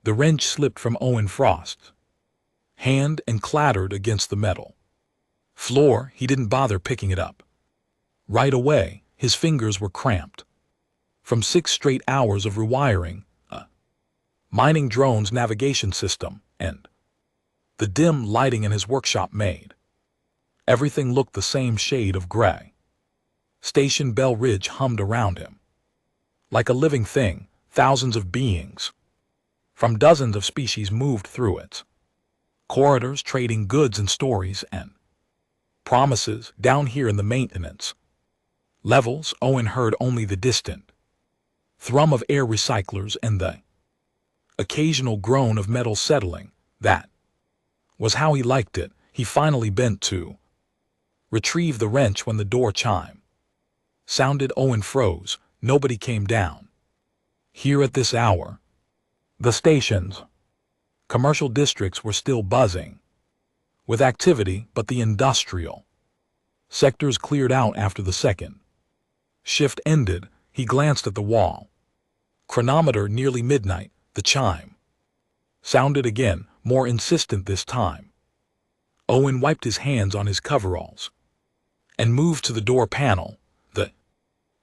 The wrench slipped from Owen Frost's hand and clattered against the metal floor. He didn't bother picking it up. Right away, his fingers were cramped from 6 straight hours of rewiring a mining drone's navigation system, and the dim lighting in his workshop made everything look the same shade of gray. Station Bell Ridge hummed around him like a living thing. Thousands of beings from dozens of species moved through its corridors, trading goods and stories and promises. Down here in the maintenance levels, Owen heard only the distant thrum of air recyclers and the occasional groan of metal settling. That was how he liked it. He finally bent to retrieve the wrench when the door chime sounded. Owen froze. Nobody came down here at this hour. The station's commercial districts were still buzzing with activity, but the industrial sectors cleared out after the second shift ended. He glanced at the wall chronometer. Nearly midnight. The chime sounded again, more insistent this time. Owen wiped his hands on his coveralls and moved to the door panel. The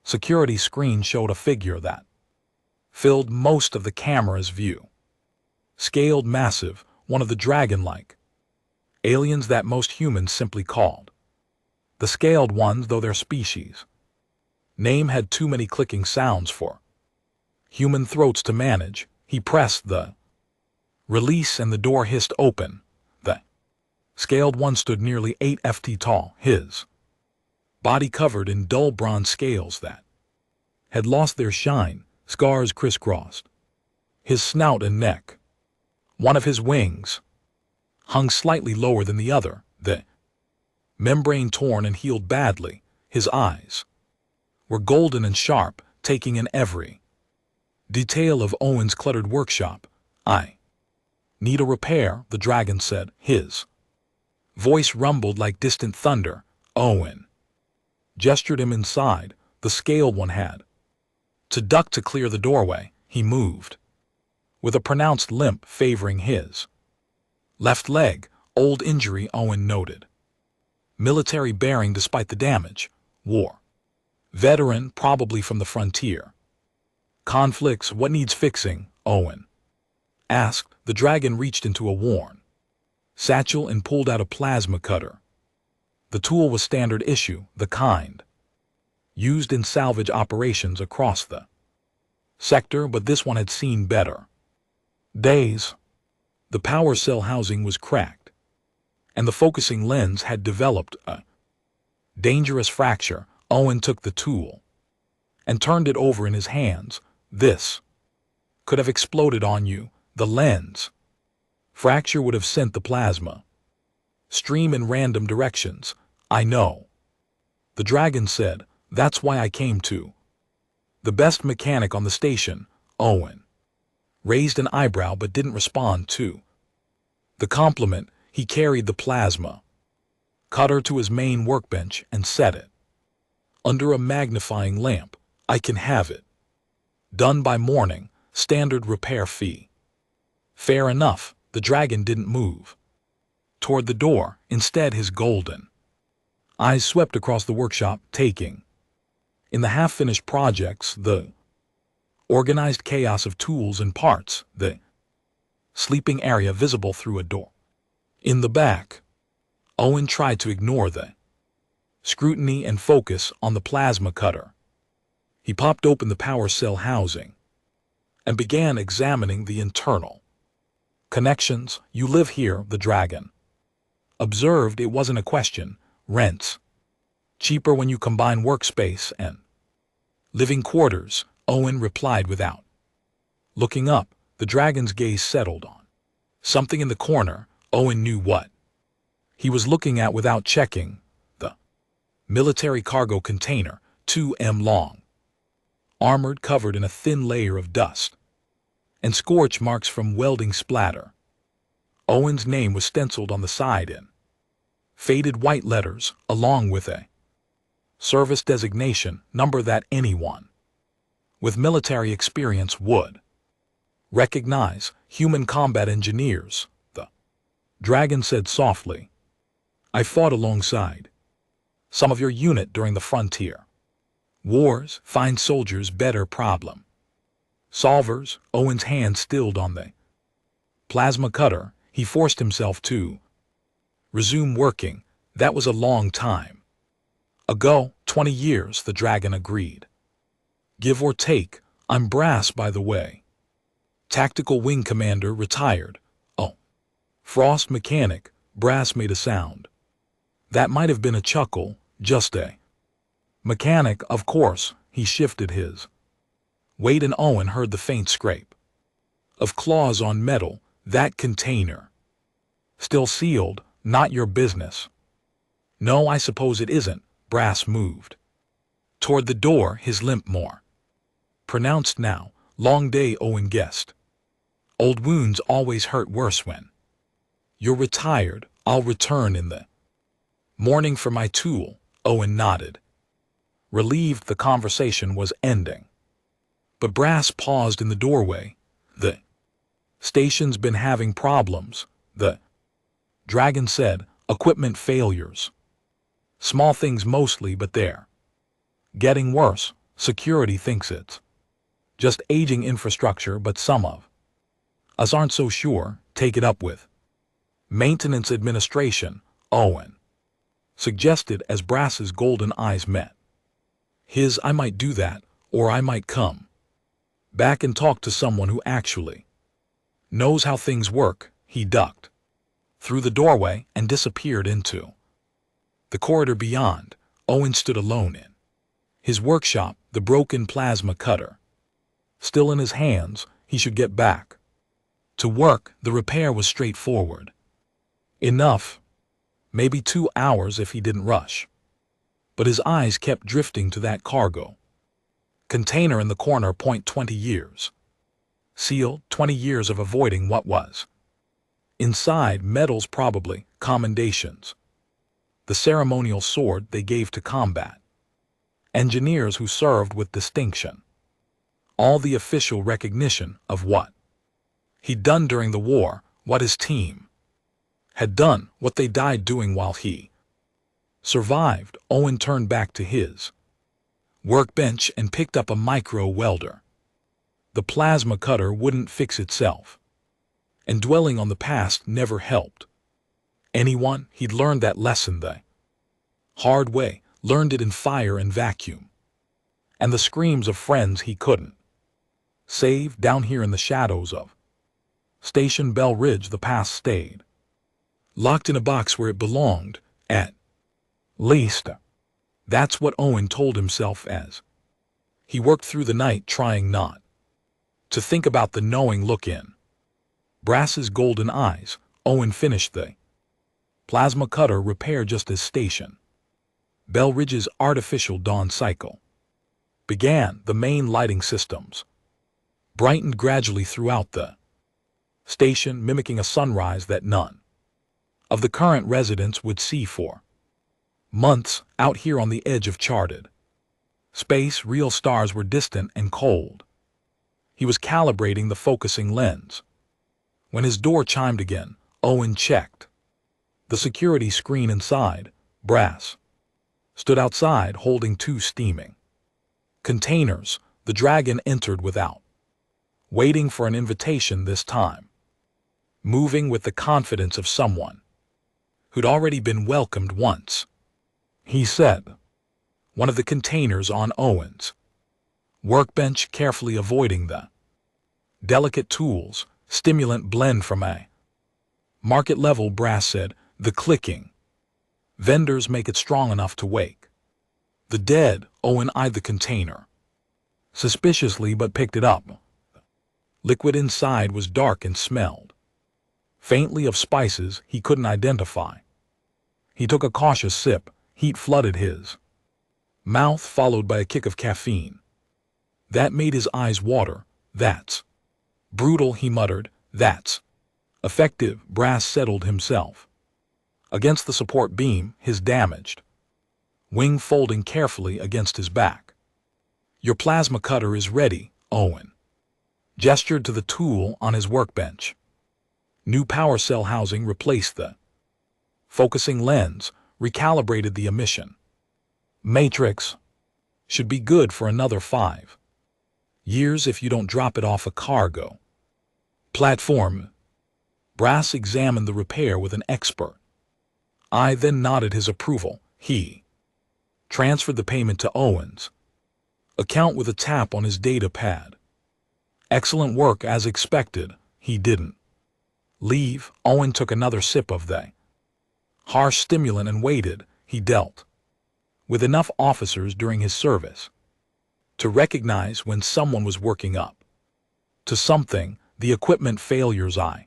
security screen showed a figure that filled most of the camera's view. Scaled, massive, one of the dragon-like aliens that most humans simply called the scaled ones, though their species name had too many clicking sounds for human throats to manage. He pressed the release and the door hissed open. The scaled one stood nearly 8 feet tall, his body covered in dull bronze scales that had lost their shine. Scars crisscrossed his snout and neck. One of his wings hung slightly lower than the other, the membrane torn and healed badly. His eyes were golden and sharp, taking in every detail of Owen's cluttered workshop. "I need a repair," the dragon said. His voice rumbled like distant thunder. Owen gestured him inside. The scaled one had to duck to clear the doorway. He moved with a pronounced limp favoring his left leg. Old injury, Owen noted. Military bearing despite the damage. War veteran, probably from the frontier. Conflicts. What needs fixing? Owen asked. The dragon reached into a worn satchel and pulled out a plasma cutter. The tool was standard issue, the kind used in salvage operations across the sector, but this one had seen better days. The power cell housing was cracked, and the focusing lens had developed a dangerous fracture. Owen took the tool and turned it over in his hands. "This could have exploded on you." The lens fracture would have sent the plasma stream in random directions. "I know," the dragon said. "That's why I came to the best mechanic on the station." Owen raised an eyebrow but didn't respond to the compliment. He carried the plasma cutter to his main workbench and set it under a magnifying lamp. "I can have it done by morning. Standard repair fee." "Fair enough." The dragon didn't move toward the door. Instead, his golden eyes swept across the workshop, taking in the half-finished projects, the organized chaos of tools and parts, the sleeping area visible through a door in the back. Owen tried to ignore the scrutiny and focus on the plasma cutter. He popped open the power cell housing and began examining the internal connections. "You live here," the dragon observed. It wasn't a question. "Rent's cheaper when you combine workspace and living quarters," Owen replied without looking up. The dragon's gaze settled on something in the corner. Owen knew what he was looking at without checking. The military cargo container, 2 m long, armored, covered in a thin layer of dust and scorch marks from welding splatter. Owen's name was stenciled on the side in faded white letters, along with a service designation number that anyone with military experience would Recognize human combat engineers, the dragon said softly. I fought alongside some of your unit during the frontier. Wars find soldiers better problem solvers. Owen's hand stilled on the plasma cutter. He forced himself to resume working. That was a long time ago, 20 years, the dragon agreed. Give or take. I'm Brass, by the way. Tactical wing commander, retired. Oh. Frost mechanic. Brass made a sound. That might have been a chuckle, just a mechanic, of course. He shifted his weight and Owen heard the faint scrape of claws on metal. That container. Still sealed. Not your business. No, I suppose it isn't. Brass moved toward the door, his limp more pronounced now. Long day, Owen guessed. Old wounds always hurt worse when you're retired. I'll return in the morning for my tool. Owen nodded, relieved the conversation was ending. But Brass paused in the doorway. The station's been having problems, the dragon said. Equipment failures. Small things mostly, but they're getting worse. Security thinks it's just aging infrastructure, but some of us aren't so sure. Take it up with maintenance administration, Owen suggested as Brass's golden eyes met his. I might do that, or I might come back and talk to someone who actually knows how things work. He ducked through the doorway and disappeared into the corridor beyond. Owen stood alone in his workshop, the broken plasma cutter still in his hands. He should get back to work. The repair was straightforward enough. Maybe 2 hours if he didn't rush. But his eyes kept drifting to that cargo container in the corner. 20 years. Sealed. 20 years of avoiding what was inside. Metals, probably. Commendations. The ceremonial sword they gave to combat engineers who served with distinction. All the official recognition of what he'd done during the war, what his team had done, what they died doing while he survived. Owen turned back to his workbench and picked up a micro welder. The plasma cutter wouldn't fix itself, and dwelling on the past never helped anyone. He'd learned that lesson the hard way, learned it in fire and vacuum, and the screams of friends he couldn't save. Down here in the shadows of Station Bell Ridge, the past stayed locked in a box where it belonged, at least. That's what Owen told himself as he worked through the night, trying not to think about the knowing look in Brass's golden eyes. Owen finished the plasma cutter repair just as Station Bell Ridge's artificial dawn cycle began. The main lighting systems brightened gradually throughout the station, mimicking a sunrise that none of the current residents would see for months. Out here on the edge of charted space, real stars were distant and cold. He was calibrating the focusing lens when his door chimed again. Owen checked the security screen inside. Brass stood outside holding 2 steaming containers. The dragon entered without waiting for an invitation this time, moving with the confidence of someone who'd already been welcomed once. He said one of the containers on Owen's workbench, carefully avoiding the delicate tools. Stimulant blend from a market level. Brass said. The clicking vendors make it strong enough to wake the dead. Owen eyed the container suspiciously but picked it up. Liquid inside was dark and smelled faintly of spices he couldn't identify. He took a cautious sip. Heat flooded his mouth, followed by a kick of caffeine that made his eyes water. That's brutal, he muttered. That's effective. Brass settled himself against the support beam, his damaged wing folding carefully against his back. Your plasma cutter is ready, Owen gestured to the tool on his workbench. New power cell housing replaced the focusing lens, recalibrated the emission. Matrix should be good for another 5 years if you don't drop it off a cargo platform. Brass examined the repair with an expert. I then nodded his approval. He transferred the payment to Owen's account with a tap on his data pad. Excellent work as expected. He didn't leave. Owen took another sip of the harsh stimulant and waited. He dealt with enough officers during his service to recognize when someone was working up to something. The equipment failures I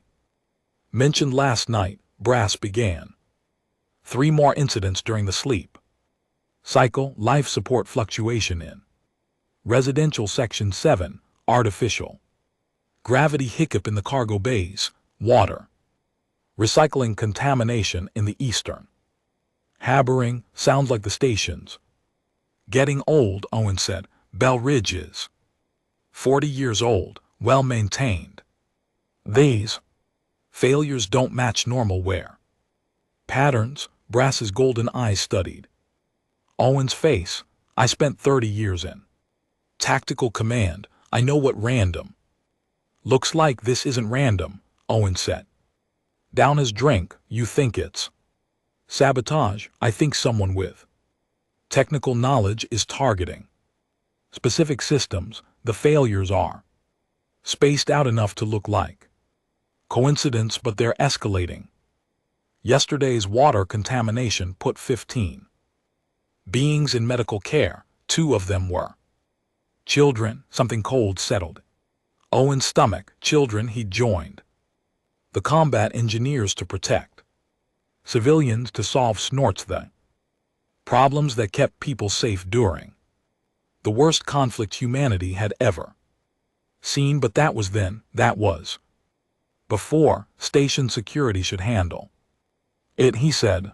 mentioned last night, Brass began. 3 more incidents during the sleep cycle, life support fluctuation in residential section 7, artificial gravity hiccup in the cargo bays, water recycling contamination in the eastern harboring. Sounds like the station's getting old, Owen said. Bell Ridge is 40 years old, well maintained. These failures don't match normal wear patterns. Brass's golden eyes studied Owen's face. I spent 30 years in tactical command. I know what random looks like. This isn't random, Owen said. Down his drink. You think it's sabotage? I think someone with technical knowledge is targeting specific systems. The failures are spaced out enough to look like coincidence, but they're escalating. Yesterday's water contamination put 15 beings in medical care. 2 of them were children. Something cold settled Owen's stomach. Children. He joined the combat engineers to protect civilians, to solve snorts the problems that kept people safe during the worst conflict humanity had ever seen. But that was then. That was before. Station security should handle it, he said.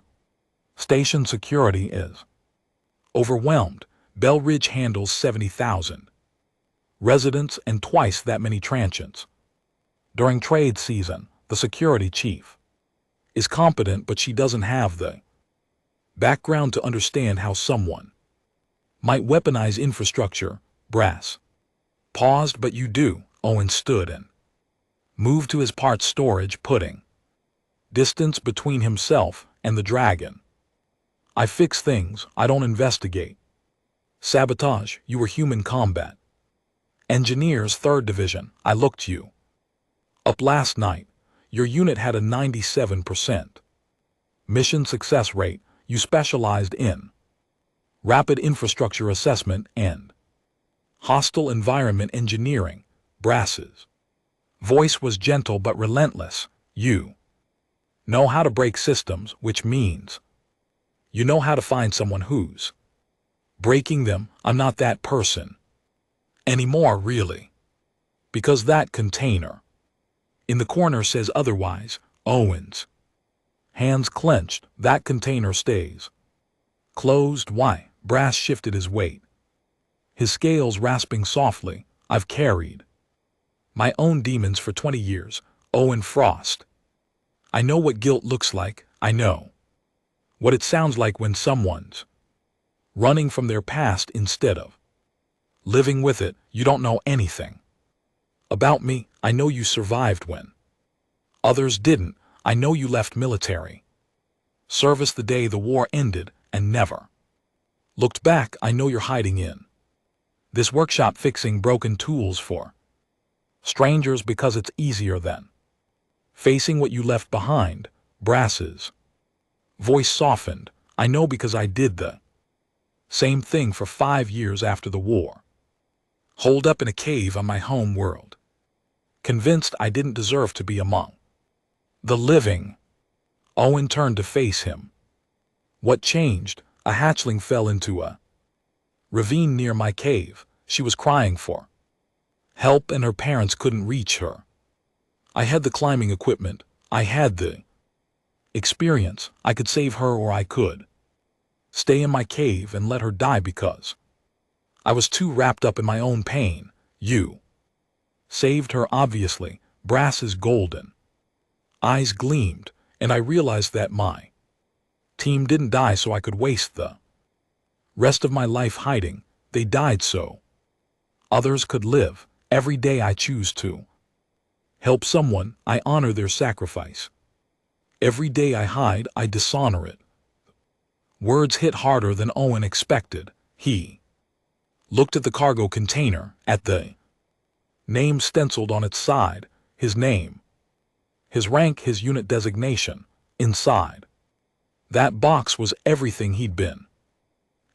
Station security is overwhelmed. Bell Ridge handles 70,000 residents and twice that many transients. During trade season, the security chief is competent, but she doesn't have the background to understand how someone might weaponize infrastructure. Brass paused. But you do. Owen stood and moved to his parts storage, putting distance between himself and the dragon. I fix things. I don't investigate sabotage. You were human combat engineers, 3rd Division. I looked you up last night. Your unit had a 97% mission success rate. You specialized in rapid infrastructure assessment and hostile environment engineering. Brass's voice was gentle but relentless. You know how to break systems, which means you know how to find someone who's breaking them. I'm not that person anymore, really, because that container in the corner says otherwise. Owen's hands clenched. That container stays closed. Why? Brass shifted his weight, his scales rasping softly. I've carried my own demons for 20 years, Owen Frost. I know what guilt looks like. I know what it sounds like when someone's running from their past instead of living with it. You don't know anything about me. I know you survived when others didn't. I know you left military service the day the war ended and never looked back. I know you're hiding in this workshop fixing broken tools for strangers because it's easier than facing what you left behind. Brass's voice softened. I know because I did the same thing for 5 years after the war. Holed up in a cave on my home world, convinced I didn't deserve to be among the living. Owen turned to face him. What changed? A hatchling fell into a ravine near my cave. She was crying for help and her parents couldn't reach her. I had the climbing equipment. I had the experience. I could save her, or I could stay in my cave and let her die because I was too wrapped up in my own pain. You Saved her, obviously. Brass's golden eyes gleamed, and I realized that my team didn't die so I could waste the rest of my life hiding. They died so others could live. Every day I choose to help someone, I honor their sacrifice. Every day I hide, I dishonor it. Words hit harder than Owen expected. He looked at the cargo container, at the name stenciled on its side, his name, his rank, his unit designation. Inside that box was everything he'd been,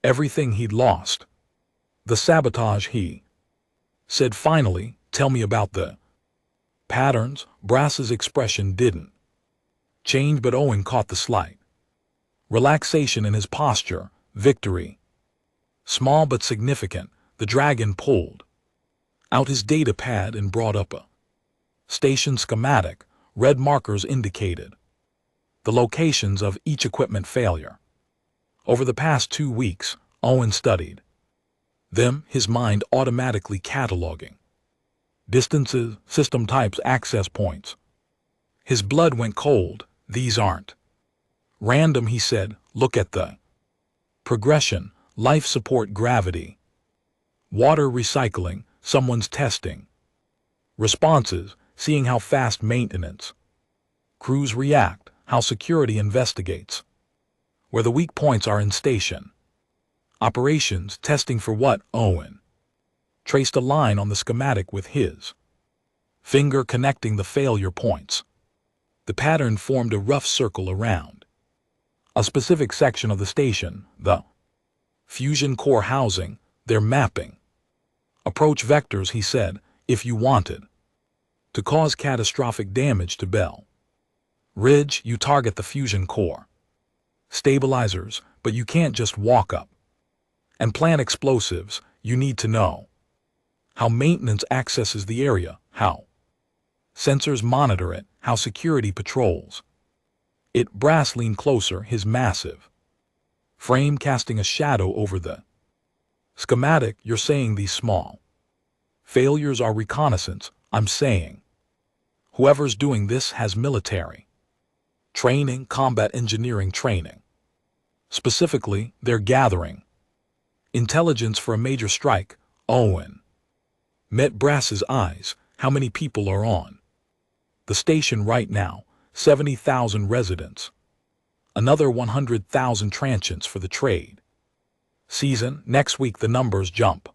everything he'd lost. The sabotage, he said finally. Tell me about the patterns. Brass's expression didn't change, but Owen caught the slight relaxation in his posture. Victory. Small but significant. The dragon pulled out his data pad and brought up a station schematic. Red markers indicated the locations of each equipment failure. Over the past 2 weeks, Owen studied them, his mind automatically cataloging distances, system types, access points. His blood went cold. These aren't random, he said. Look at the progression. Life support, gravity, water recycling, someone's testing responses, seeing how fast maintenance crews react, how security investigates, where the weak points are in station operations, testing for what. Owen traced a line on the schematic with his finger, connecting the failure points. The pattern formed a rough circle around a specific section of the station, the fusion core housing. Their mapping approach vectors, he said. If you wanted to cause catastrophic damage to Bell Ridge, you target the fusion core stabilizers, but you can't just walk up and plant explosives. You need to know how maintenance accesses the area, how sensors monitor it, how security patrols it. Brass leaned closer, his massive frame casting a shadow over the schematic. You're saying these small failures are reconnaissance? I'm saying whoever's doing this has military training, combat engineering training. Specifically, they're gathering intelligence for a major strike. Owen met Brass's eyes. How many people are on the station right now? 70,000 residents. Another 100,000 transients for the trade season. Next week the numbers jump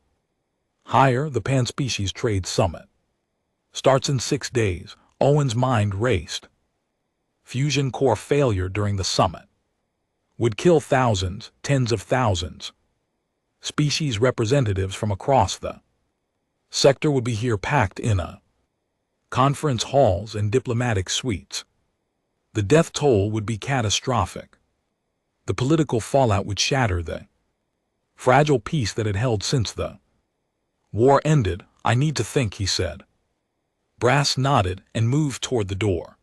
higher. The Pan-Species Trade Summit starts in 6 days. Owen's mind raced. Fusion core failure during the summit would kill thousands, tens of thousands. Species representatives from across the sector would be here, packed in a conference halls and diplomatic suites. The death toll would be catastrophic. The political fallout would shatter the fragile peace that had held since the war ended. I need to think, he said. Brass nodded and moved toward the door.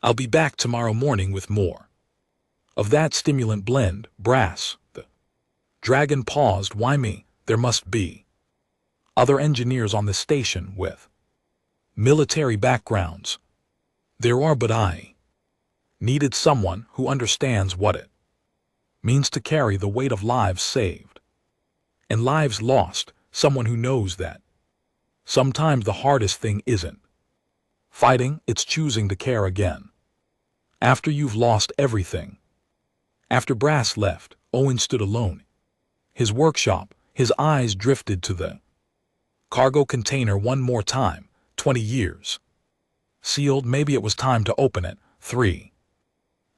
I'll be back tomorrow morning with more of that stimulant blend. Brass, the dragon paused. Why me? There must be other engineers on the station with military backgrounds. There are, but I needed someone who understands what it means to carry the weight of lives saved and lives lost. Someone who knows that sometimes the hardest thing isn't fighting, it's choosing to care again after you've lost everything. After Brass left, Owen stood alone. His workshop, his eyes drifted to the cargo container one more time. 20 years. Sealed. Maybe it was time to open it. 3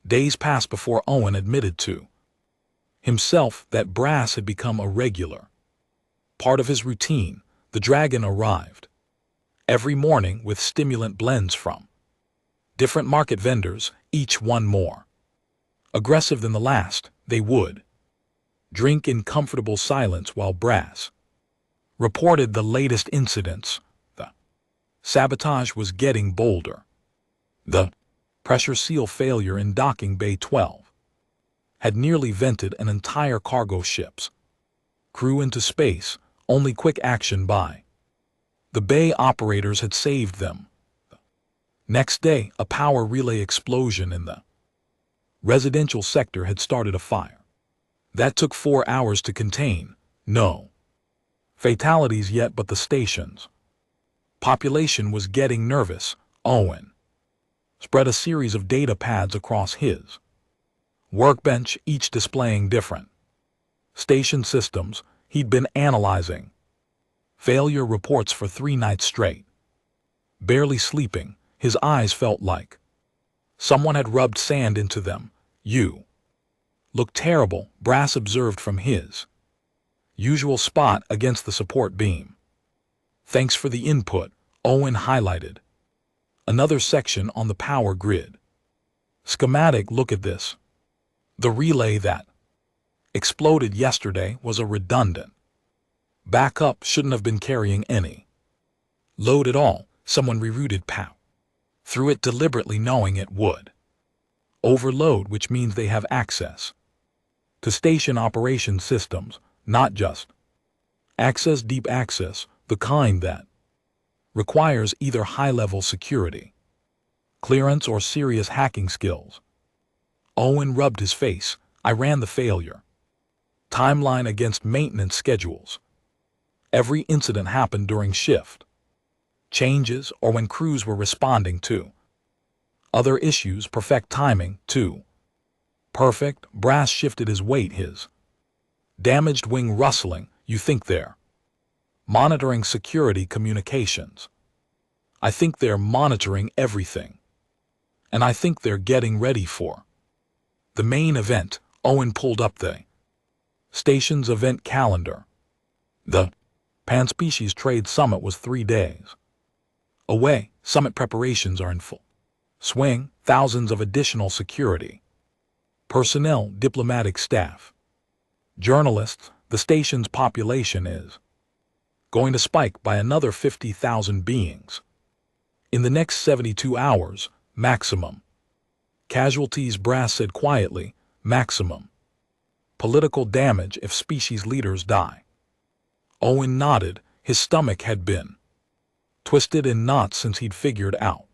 days passed before Owen admitted to himself that Brass had become a regular part of his routine. The dragon arrived every morning with stimulant blends from different market vendors, each one more aggressive than the last. They would drink in comfortable silence while Brass reported the latest incidents. The sabotage was getting bolder. The pressure seal failure in docking bay 12 had nearly vented an entire cargo ship's crew into space. Only quick action by The bay operators had saved them. Next day, a power relay explosion in the residential sector had started a fire. That took 4 hours to contain. No fatalities yet, but the station's population was getting nervous. Owen spread a series of data pads across his workbench, each displaying different station systems he'd been analyzing. Failure reports for 3 nights straight. Barely sleeping, his eyes felt like someone had rubbed sand into them. "You look terrible," Brass observed from his usual spot against the support beam. "Thanks for the input," Owen highlighted another section on the power grid. Schematic, look at this. The relay that exploded yesterday was a redundant backup, shouldn't have been carrying any load at all. Someone rerouted power through it deliberately, knowing it would overload, which means they have access to station operation systems, not just access, deep access, the kind that requires either high-level security clearance or serious hacking skills. Owen rubbed his face. I ran the failure timeline against maintenance schedules. Every incident happened during shift changes or when crews were responding to other issues. Perfect timing, too. Perfect. Brass shifted his weight, his damaged wing rustling. You think they're monitoring security communications? I think they're monitoring everything. And I think they're getting ready for the main event. Owen pulled up the station's event calendar. The Panspecies Trade Summit was 3 days away. Summit preparations are in full swing. Thousands of additional security personnel, diplomatic staff, journalists. The station's population is going to spike by another 50,000 beings in the next 72 hours, maximum casualties, Brass said quietly. Maximum political damage if species leaders die. Owen nodded. His stomach had been twisted in knots since he'd figured out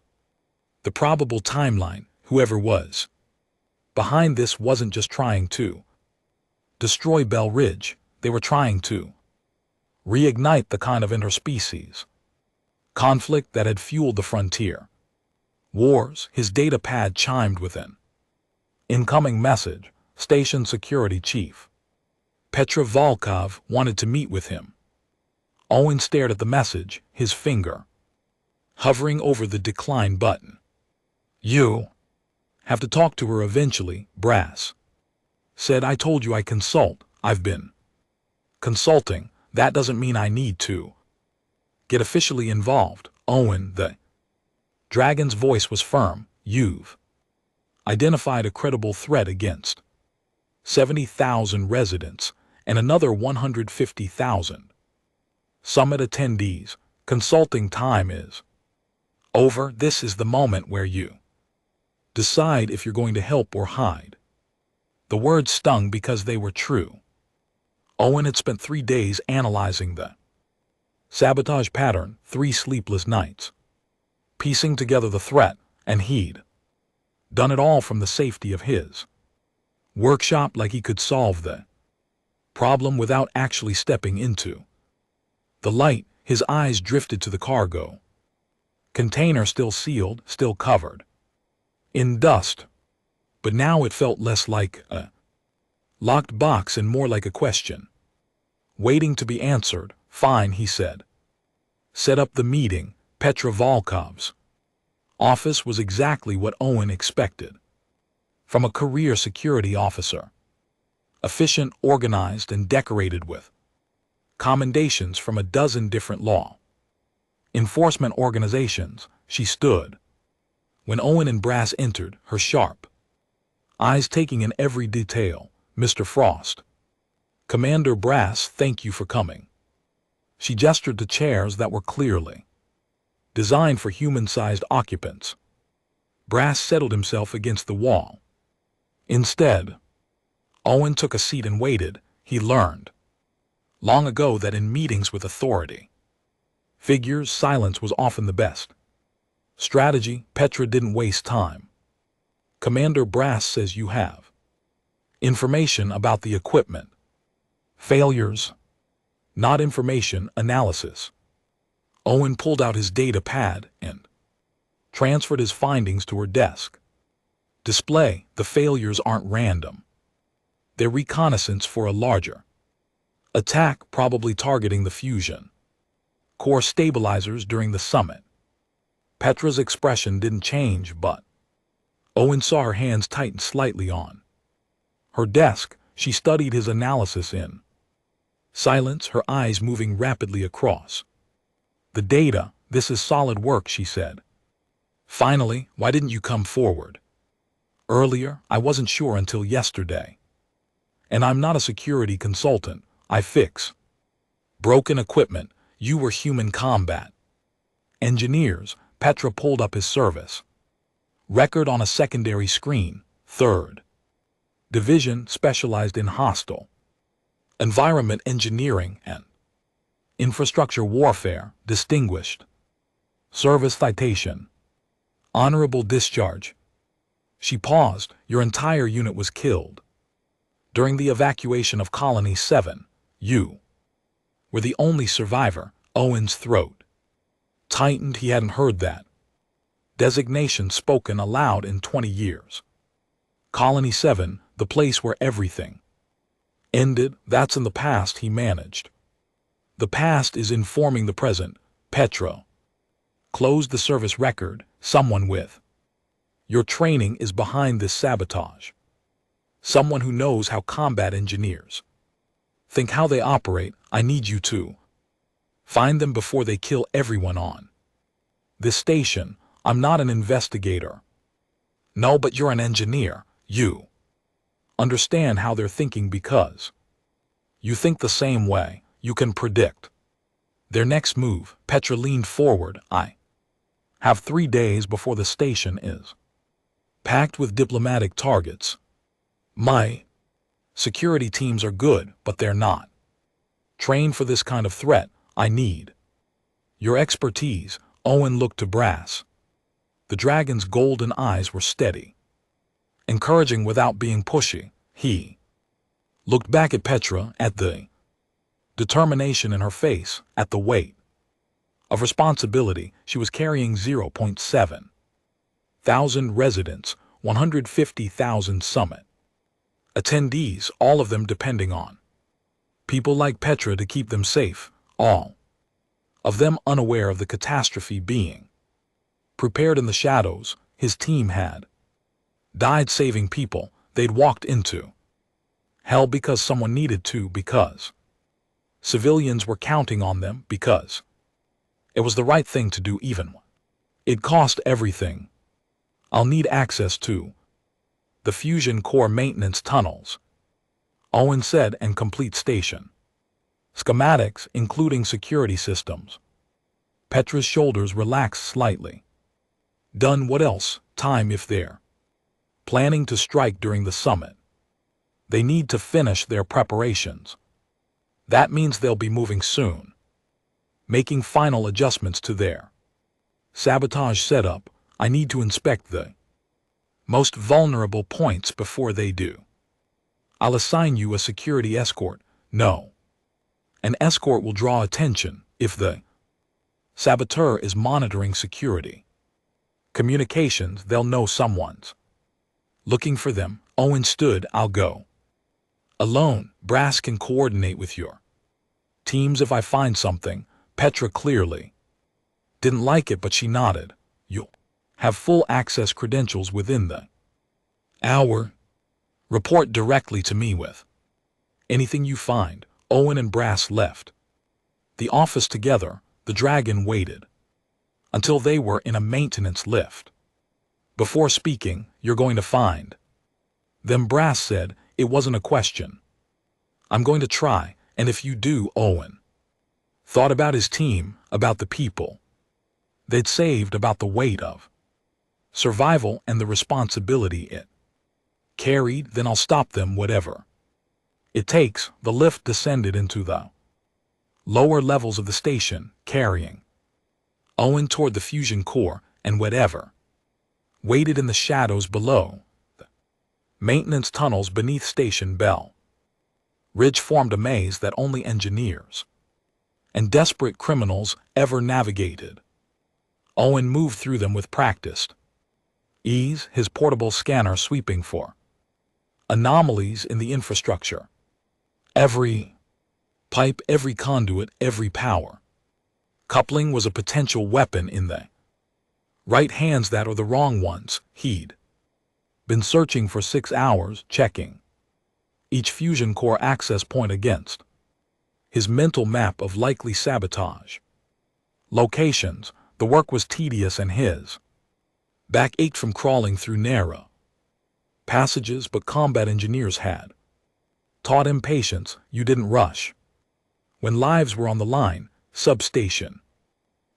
the probable timeline. Whoever was behind this wasn't just trying to destroy Bell Ridge, they were trying to reignite the kind of interspecies conflict that had fueled the frontier wars. His data pad chimed with an incoming message. Station Security Chief Petra Volkov wanted to meet with him. Owen stared at the message, his finger hovering over the decline button. "You have to talk to her eventually," Brass said. "I told you I consult. I've been consulting. That doesn't mean I need to get officially involved." Owen, the dragon's voice was firm. "You've identified a credible threat against 70,000 residents and another 150,000 summit attendees. Consulting time is over. This is the moment where you decide if you're going to help or hide." The words stung because they were true. Owen had spent 3 days analyzing the sabotage pattern, 3 sleepless nights, piecing together the threat, and he'd done it all from the safety of his workshop, like he could solve the problem without actually stepping into the light. His eyes drifted to the cargo container, still sealed, still covered in dust. But now it felt less like a locked box and more like a question waiting to be answered. "Fine," he said. Set up the meeting. Petra Volkov's office was exactly what Owen expected from a career security officer. Efficient, organized, and decorated with commendations from a dozen different law enforcement organizations. She stood when Owen and Brass entered, her sharp eyes taking in every detail. "Mr. Frost." "Commander Brass, thank you for coming." She gestured to chairs that were clearly designed for human-sized occupants. Brass settled himself against the wall. Instead, Owen took a seat and waited. He learned long ago that in meetings with authority, Figures, silence was often the best. Strategy, Petra didn't waste time. Commander Brass says you have information about the equipment. Failures, not information, analysis. Owen pulled out his data pad and transferred his findings to her desk. Display, the failures aren't random. They're reconnaissance for a larger attack, probably targeting the fusion core stabilizers during the summit. Petra's expression didn't change, but Owen saw her hands tighten slightly on her desk. She studied his analysis in silence, her eyes moving rapidly across the data. This is solid work, she said. Finally, why didn't you come forward earlier? I wasn't sure until yesterday. And I'm not a security consultant. I fix broken equipment. You were human combat engineers. Petra pulled up his service record on a secondary screen. 3rd Division, specialized in hostile environment engineering and infrastructure warfare. Distinguished service citation. Honorable discharge. She paused. Your entire unit was killed during the evacuation of Colony 7. You were the only survivor. Owen's throat tightened. He hadn't heard that designation spoken aloud in 20 years. Colony 7, the place where everything ended, that's in the past, he managed. The past is informing the present. Petra closed the service record. Someone with your training is behind this sabotage. Someone who knows how combat engineers think, how they operate. I need you to find them before they kill everyone on this station. I'm not an investigator. No, but you're an engineer. You understand how they're thinking because you think the same way. You can predict their next move. Petra leaned forward. I have 3 days before the station is packed with diplomatic targets. My security teams are good, but they're not trained for this kind of threat. I need your expertise. Owen looked to Brass. The dragon's golden eyes were steady, encouraging without being pushy. He looked back at Petra, at the determination in her face, at the weight of responsibility she was carrying. 0.7 thousand residents, 150,000 summit attendees, all of them depending on people like Petra to keep them safe, all of them unaware of the catastrophe being prepared in the shadows. His team had died saving people. They'd walked into hell because someone needed to, because civilians were counting on them, because it was the right thing to do, even it cost everything. I'll need access to the fusion core maintenance tunnels, Owen said, and complete station schematics, including security systems. Petra's shoulders relaxed slightly. Done. What else? Time. If they're planning to strike during the summit, they need to finish their preparations. That means they'll be moving soon, making final adjustments to their sabotage setup. I need to inspect the most vulnerable points before they do. I'll assign you a security escort. No. An escort will draw attention if the saboteur is monitoring security communications. They'll know someone's looking for them. Owen stood. I'll go alone. Brass can coordinate with your teams if I find something. Petra clearly didn't like it, but she nodded. You'll have full access credentials within the hour. Report directly to me with anything you find. Owen and Brass left the office together. The dragon waited until they were in a maintenance lift before speaking. You're going to find them, Brass said. It wasn't a question. I'm going to try, and if you do. Owen thought about his team, about the people they'd saved, about the weight of survival and the responsibility it carried. Then I'll stop them, whatever it takes. The lift descended into the lower levels of the station, carrying Owen toward the fusion core and whatever waited in the shadows below. The maintenance tunnels beneath Station Bell Ridge formed a maze that only engineers and desperate criminals ever navigated. Owen moved through them with practiced ease, his portable scanner sweeping for anomalies in the infrastructure. Every pipe, every conduit, every power coupling was a potential weapon in the right hands that or the wrong ones. He'd been searching for 6 hours, checking each fusion core access point against his mental map of likely sabotage locations. The work was tedious and his back ached from crawling through narrow passages, but combat engineers had taught him patience. You didn't rush when lives were on the line. Substation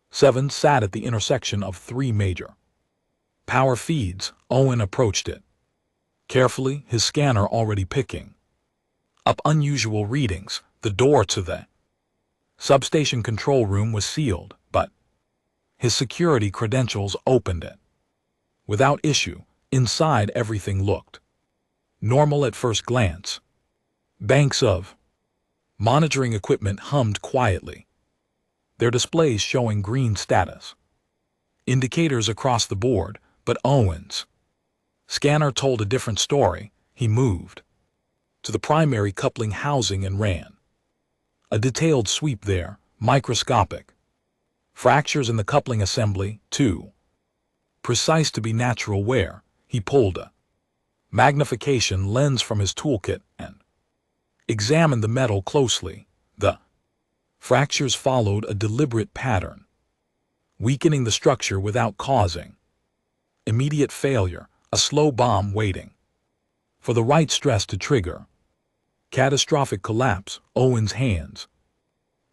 7 sat at the intersection of 3 major power feeds. Owen approached it carefully, his scanner already picking up unusual readings. The door to the substation control room was sealed, but his security credentials opened it without issue. Inside, everything looked normal at first glance. Banks of monitoring equipment hummed quietly, their displays showing green status indicators across the board, but Owen's scanner told a different story. He moved to the primary coupling housing and ran a detailed sweep there. Microscopic fractures in the coupling assembly, too precise to be natural wear. He pulled a magnification lens from his toolkit and examined the metal closely. The fractures followed a deliberate pattern, weakening the structure without causing immediate failure, a slow bomb waiting for the right stress to trigger catastrophic collapse. Owen's hands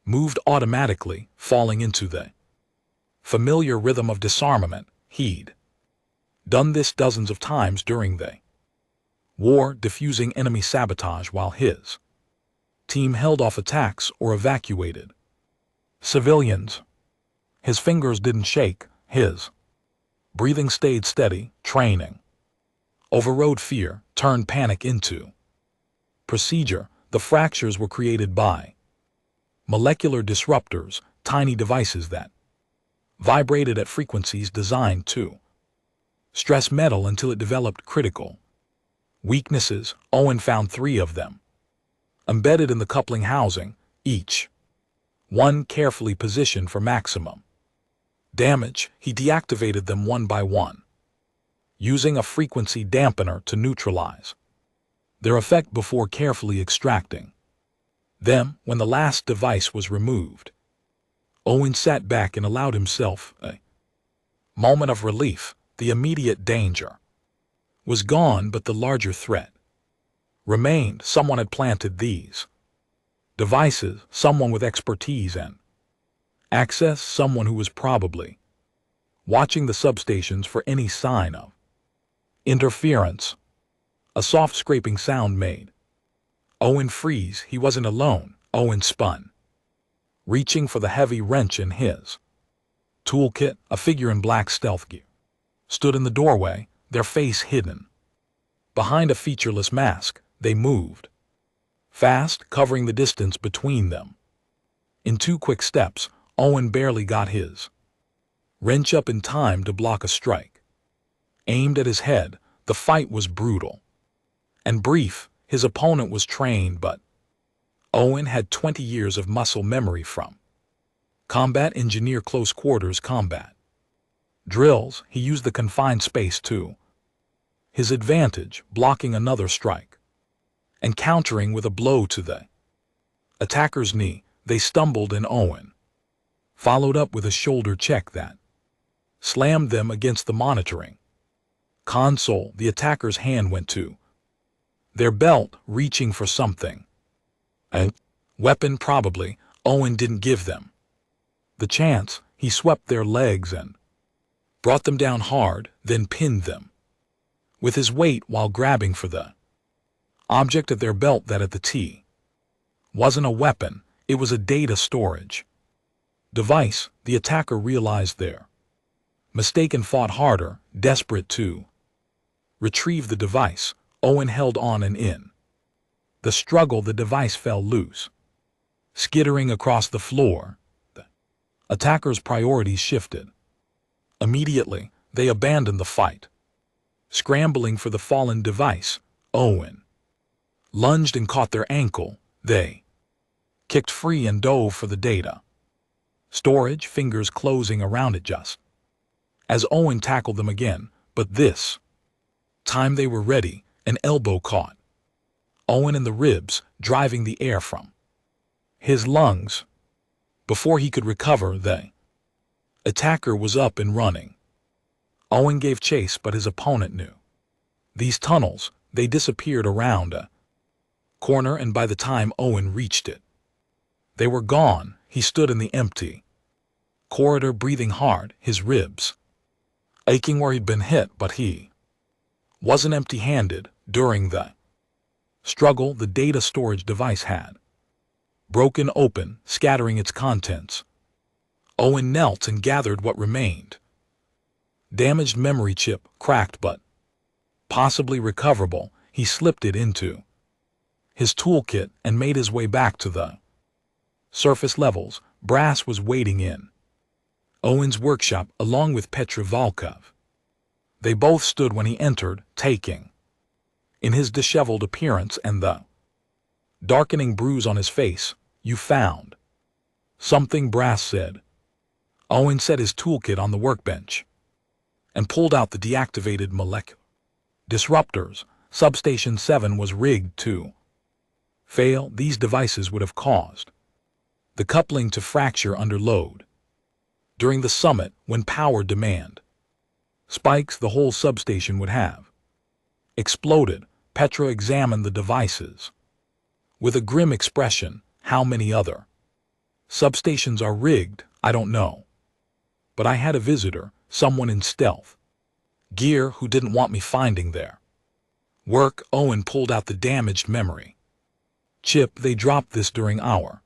moved automatically, falling into the familiar rhythm of disarmament. He'd done this dozens of times during the war, diffusing enemy sabotage while his team held off attacks or evacuated civilians. His fingers didn't shake, his breathing stayed steady. Training overrode fear, turned panic into procedure. The fractures were created by molecular disruptors, tiny devices that vibrated at frequencies designed to stress metal until it developed critical weaknesses. Owen found 3 of them embedded in the coupling housing, each one carefully positioned for maximum damage. He deactivated them one by one, using a frequency dampener to neutralize their effect before carefully extracting them. When the last device was removed, Owen sat back and allowed himself a moment of relief. The immediate danger was gone, but the larger threat remained. Someone had planted these devices, someone with expertise and access, someone who was probably watching the substations for any sign of interference. A soft scraping sound made Owen freeze. He wasn't alone. Owen spun, reaching for the heavy wrench in his toolkit. A figure in black stealth gear stood in the doorway, their face hidden behind a featureless mask. They moved fast, covering the distance between them in 2 quick steps. Owen barely got his wrench up in time to block a strike aimed at his head. The fight was brutal and brief. His opponent was trained, but Owen had 20 years of muscle memory from combat engineer close quarters combat drills. He used the confined space to his advantage, blocking another strike and countering with a blow to the attacker's knee. They stumbled, and Owen followed up with a shoulder check that slammed them against the monitoring console. The attacker's hand went to their belt, reaching for something. A weapon, probably. Owen didn't give them the chance. He swept their legs and brought them down hard, then pinned them with his weight while grabbing for the object at their belt that at the T wasn't a weapon. It was a data storage device, the attacker realized their mistake and fought harder, desperate to retrieve the device. Owen held on and in the struggle the device fell loose, skittering across the floor. The attacker's priorities shifted. Immediately, they abandoned the fight. Scrambling for the fallen device, Owen lunged and caught their ankle. They kicked free and dove for the data storage, fingers closing around it just as Owen tackled them again, but this time they were ready. An elbow caught Owen in the ribs, driving the air from his lungs. Before he could recover, the attacker was up and running. Owen gave chase, but his opponent knew these tunnels. They disappeared around a corner, and by the time Owen reached it, they were gone. He stood in the empty corridor, breathing hard, his ribs aching where he'd been hit, but he wasn't empty-handed. During the struggle, the data storage device had broken open, scattering its contents. Owen knelt and gathered what remained. Damaged memory chip, cracked but possibly recoverable. He slipped it into his toolkit and made his way back to the surface levels. Brass was waiting in Owen's workshop along with Petra Volkov. They both stood when he entered, taking in his disheveled appearance and the darkening bruise on his face. "You found something," Brass said. Owen set his toolkit on the workbench and pulled out the deactivated molecular disruptors. Substation 7 was rigged to fail. These devices would have caused the coupling to fracture under load. During the summit, when power demand spikes, the whole substation would have exploded. Petra examined the devices with a grim expression. "How many other substations are rigged? I don't know. But I had a visitor, someone in stealth gear who didn't want me finding their work." Owen pulled out the damaged memory chip. "They dropped this during our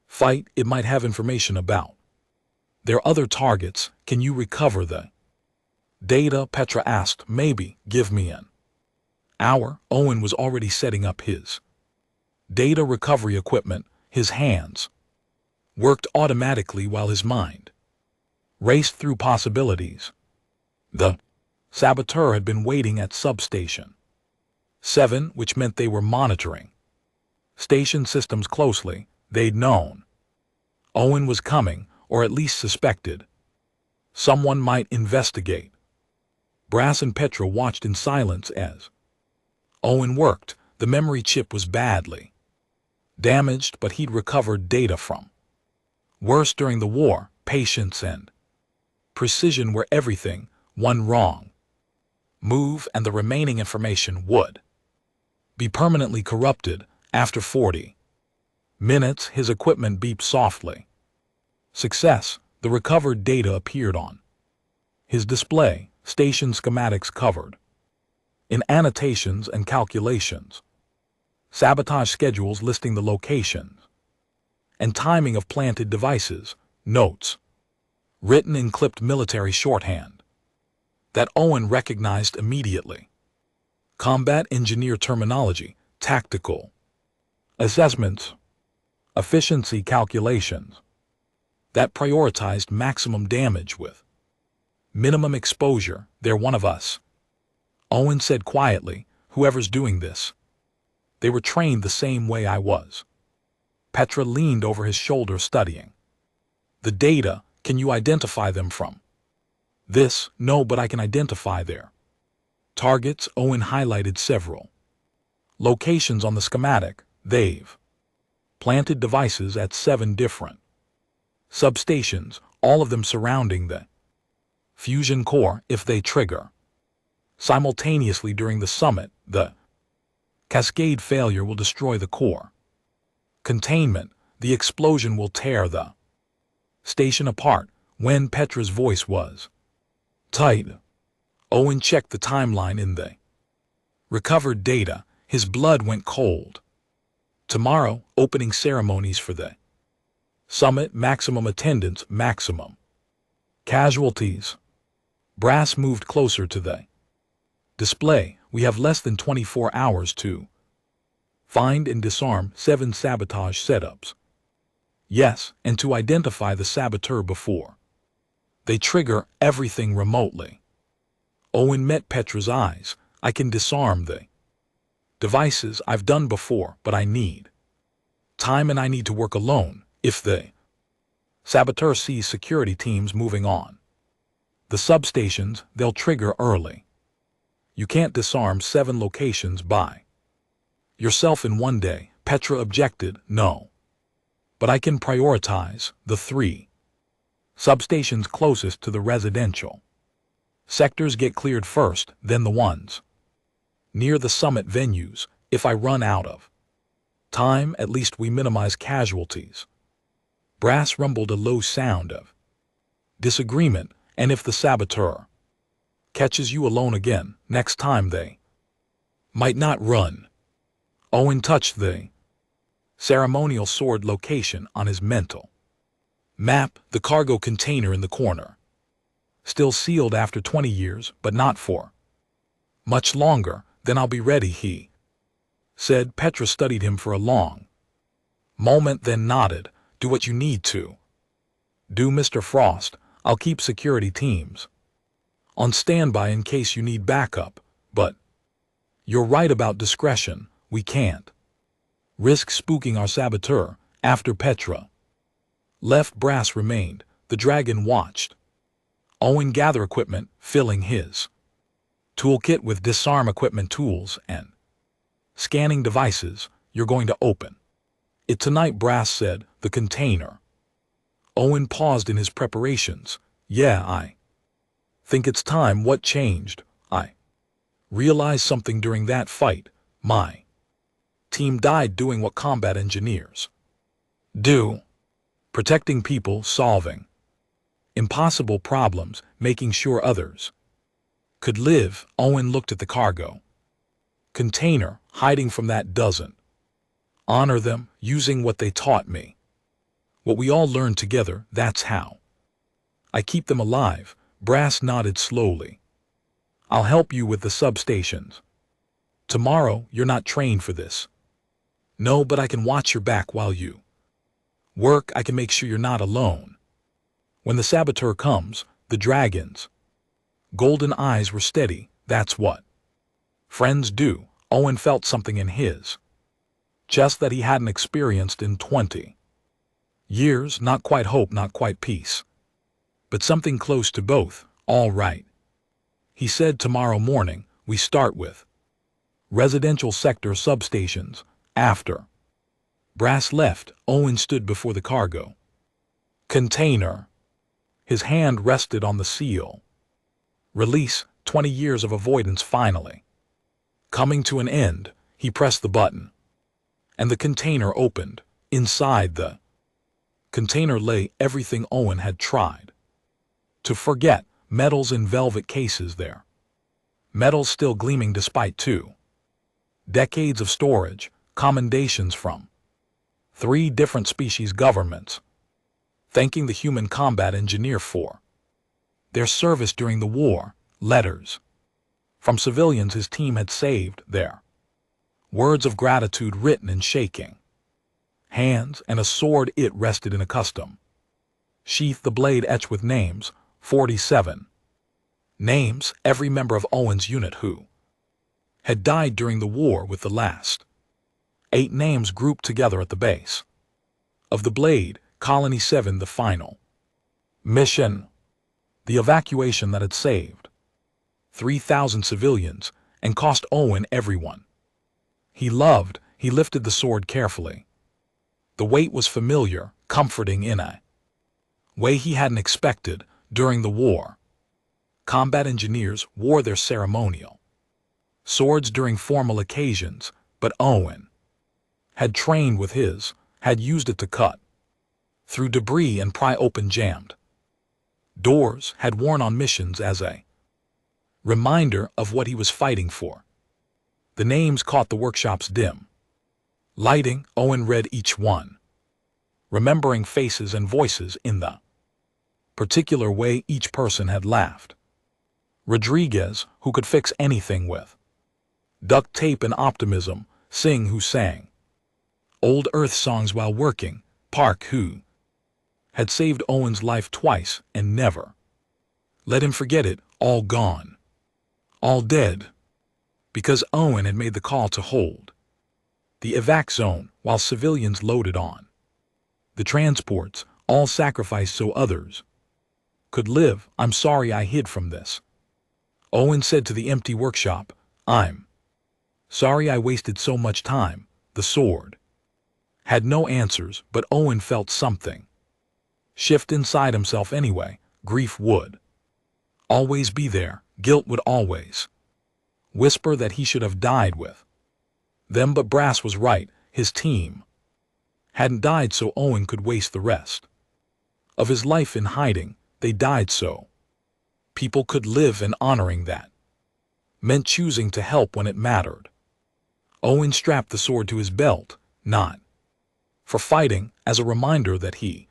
fight. It might have information about their other targets. Can you recover the data?" Petra asked. "Maybe. Give me an hour." Owen was already setting up his data recovery equipment. His hands worked automatically while his mind raced through possibilities. The saboteur had been waiting at substation 7, which meant they were monitoring station systems closely. They'd known Owen was coming, or at least suspected someone might investigate. Brass and Petra watched in silence as Owen worked. The memory chip was badly damaged, but he'd recovered data from worse during the war. Patience and precision were everything. One wrong move and the remaining information would be permanently corrupted. After 40 minutes, his equipment beeped softly. Success. The recovered data appeared on his display. Station schematics covered in annotations and calculations. Sabotage schedules listing the locations and timing of planted devices. Notes written in clipped military shorthand that Owen recognized immediately. Combat engineer terminology, tactical assessments, efficiency calculations that prioritized maximum damage with minimum exposure. "They're one of us," Owen said quietly. "Whoever's doing this, they were trained the same way I was." Petra leaned over his shoulder, studying the data. "Can you identify them from this?" "No, but I can identify their targets." Owen highlighted several locations on the schematic. "They've planted devices at 7 different substations, all of them surrounding the fusion core. If they trigger simultaneously during the summit, the cascade failure will destroy the core containment. The explosion will tear the station apart." When Petra's voice was tight, Owen checked the timeline in the recovered data. His blood went cold. "Tomorrow, opening ceremonies for the Summit maximum attendance maximum. Casualties. Brass moved closer to the display. We have less than 24 hours to find and disarm 7 sabotage setups. Yes, and to identify the saboteur before they trigger everything remotely. Owen met Petra's eyes. I can disarm the devices I've done before, but I need time and I need to work alone. If the saboteur sees security teams moving on the substations, they'll trigger early. You can't disarm 7 locations by yourself in one day. Petra objected. No. But I can prioritize the 3 substations closest to the residential sectors get cleared first, then the ones near the summit venues. If I run out of time, at least we minimize casualties. Brass rumbled a low sound of disagreement. And if the saboteur catches you alone again, next time they might not run. Owen touched the ceremonial sword location on his mental map, the cargo container in the corner. Still sealed after 20 years, but not for much longer. Then I'll be ready, he said. Petra studied him for a long moment, then nodded. Do what you need to do, Mr. Frost. I'll keep security teams on standby in case you need backup, but you're right about discretion. We can't risk spooking our saboteur. After Petra left, Brass remained. The dragon watched Owen gather equipment, filling his toolkit with disarm equipment tools and scanning devices. You're going to open it tonight, Brass said. The container. Owen paused in his preparations. Yeah, I think it's time. What changed? I realized something during that fight. My team died doing what combat engineers do. Protecting people, solving impossible problems, making sure others could live. Owen looked at the cargo container. Hiding from that doesn't honor them. Using what they taught me, what we all learned together, that's how I keep them alive. Brass nodded slowly. I'll help you with the substations. Tomorrow. You're not trained for this. No, but I can watch your back while you work. I can make sure you're not alone. When the saboteur comes, the dragon's golden eyes were steady. That's what friends do. Owen felt something in his chest that he hadn't experienced in 20 years. Not quite hope, not quite peace, but something close to both. All right, he said. Tomorrow morning, we start with residential sector substations. After Brass left, Owen stood before the cargo container. His hand rested on the seal. Release. 20 years of avoidance finally coming to an end. He pressed the button, and the container opened. Inside the container lay everything Owen had tried to forget. Metals in velvet cases there. Metals still gleaming despite 2 decades of storage. Commendations from 3 different species governments, thanking the human combat engineer for their service during the war. Letters from civilians his team had saved there. Words of gratitude written in shaking hands, and a sword it rested in a custom sheath. The blade etched with names. 47 names. Every member of Owen's unit who had died during the war, with the last 8 names grouped together at the base of the blade. Colony 7, the final mission. The evacuation that had saved 3,000 civilians and cost Owen everyone he loved. He lifted the sword carefully. The weight was familiar, comforting in a way he hadn't expected. During the war, combat engineers wore their ceremonial swords during formal occasions, but Owen had trained with his, had used it to cut through debris and pry open jammed doors, had worn on missions as a reminder of what he was fighting for. The names caught the workshop's dim lighting. Owen read each one. remembering faces and voices in the particular way each person had laughed. Rodriguez, who could fix anything with duct tape and optimism, Singh, who sang old Earth songs while working, Park, who had saved Owen's life twice and never let him forget it, all gone, all dead, because Owen had made the call to hold the evac zone while civilians loaded on the transports, all sacrificed so others could live. I'm sorry I hid from this, Owen said to the empty workshop. I'm sorry I wasted so much time. The sword had no answers, but Owen felt something shift inside himself anyway. Grief would always be there. Guilt would always whisper that he should have died with them, but Brass was right. His team hadn't died so Owen could waste the rest of his life in hiding. They died so people could live, and honoring that meant choosing to help when it mattered. Owen strapped the sword to his belt, not for fighting, as a reminder that he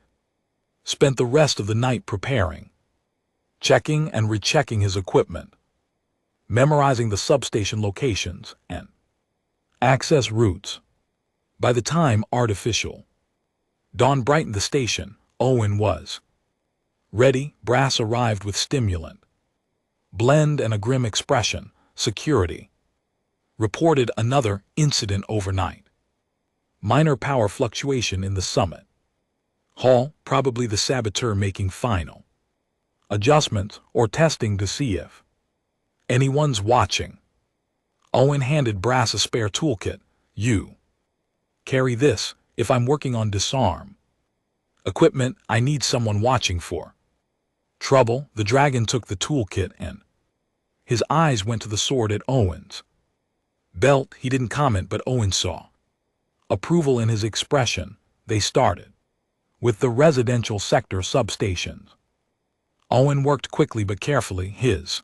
spent the rest of the night preparing, checking and rechecking his equipment, memorizing the substation locations and access routes. By the time artificial dawn brightened the station, Owen was ready. Brass arrived with stimulant blend and a grim expression. Security reported another incident overnight. Minor power fluctuation in the summit hall, probably the saboteur making final adjustments or testing to see if anyone's watching. Owen handed Brass a spare toolkit. You carry this if I'm working on disarm equipment I need someone watching for trouble. The dragon took the toolkit and his eyes went to the sword at Owen's belt. He didn't comment, but Owen saw approval in his expression. They started with the residential sector substations. Owen worked quickly but carefully, his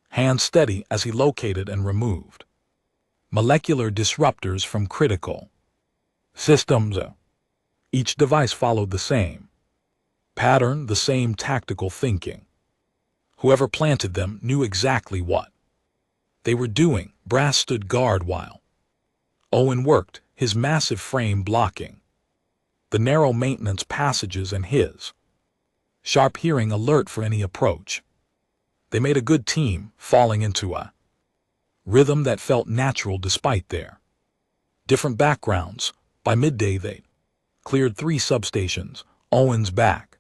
hands steady as he located and removed molecular disruptors from critical systems. Each device followed the same pattern, the same tactical thinking. Whoever planted them knew exactly what they were doing. Brass stood guard while Owen worked, his massive frame blocking the narrow maintenance passages and his sharp hearing alert for any approach. They made a good team, falling into a rhythm that felt natural despite their different backgrounds. By midday they'd cleared 3 substations. Owen's back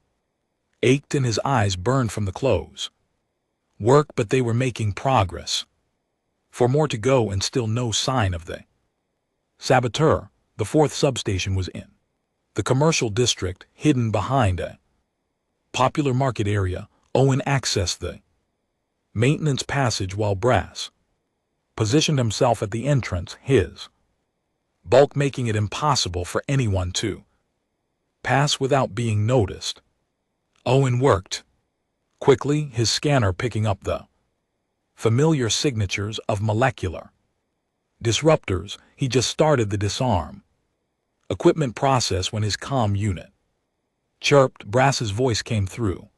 ached and his eyes burned from the close work, but they were making progress. For more to go and still no sign of the saboteur. The 4th substation was in the commercial district, hidden behind a popular market area. Owen accessed the maintenance passage while Brass positioned himself at the entrance, his bulk making it impossible for anyone to pass without being noticed. Owen worked quickly, his scanner picking up the familiar signatures of molecular disruptors. He just started the disarm equipment process when his comm unit chirped. Brass's voice came through,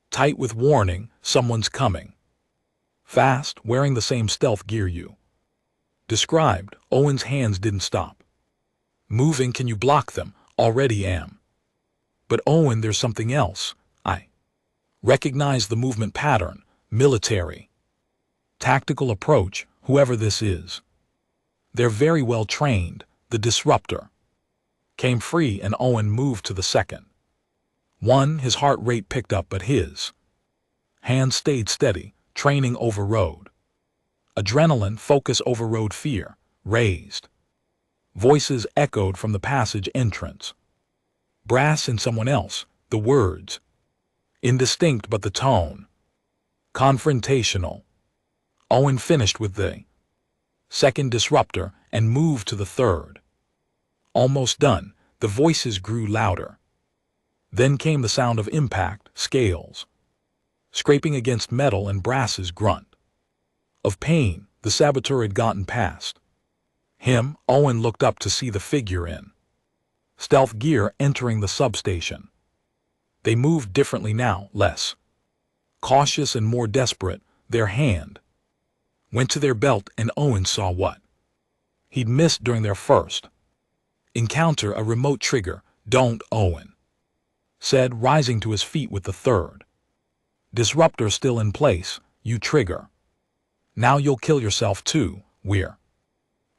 tight with warning, someone's coming fast, wearing the same stealth gear you described. Owen's hands didn't stop moving. Can you block them? Already am. But Owen, there's something else. I recognize the movement pattern. Military tactical approach, whoever this is. They're very well trained. The disruptor came free and Owen moved to the second one. His heart rate picked up, but his hands stayed steady. Training overrode adrenaline, focus overrode fear. Raised voices echoed from the passage entrance. Brass and someone else. The words indistinct, but the tone confrontational. Owen finished with the second disruptor and moved to the third. Almost done. The voices grew louder. Then came the sound of impact, scales scraping against metal, and Brass's grunt of pain. The saboteur had gotten past him. Owen looked up to see the figure in Stealth gear entering the substation. They moved differently now, less cautious and more desperate. Their hand went to their belt and Owen saw what he'd missed during their first encounter, a remote trigger. Don't, Owen said, rising to his feet with the third disruptor still in place. You trigger. Now you'll kill yourself too. We're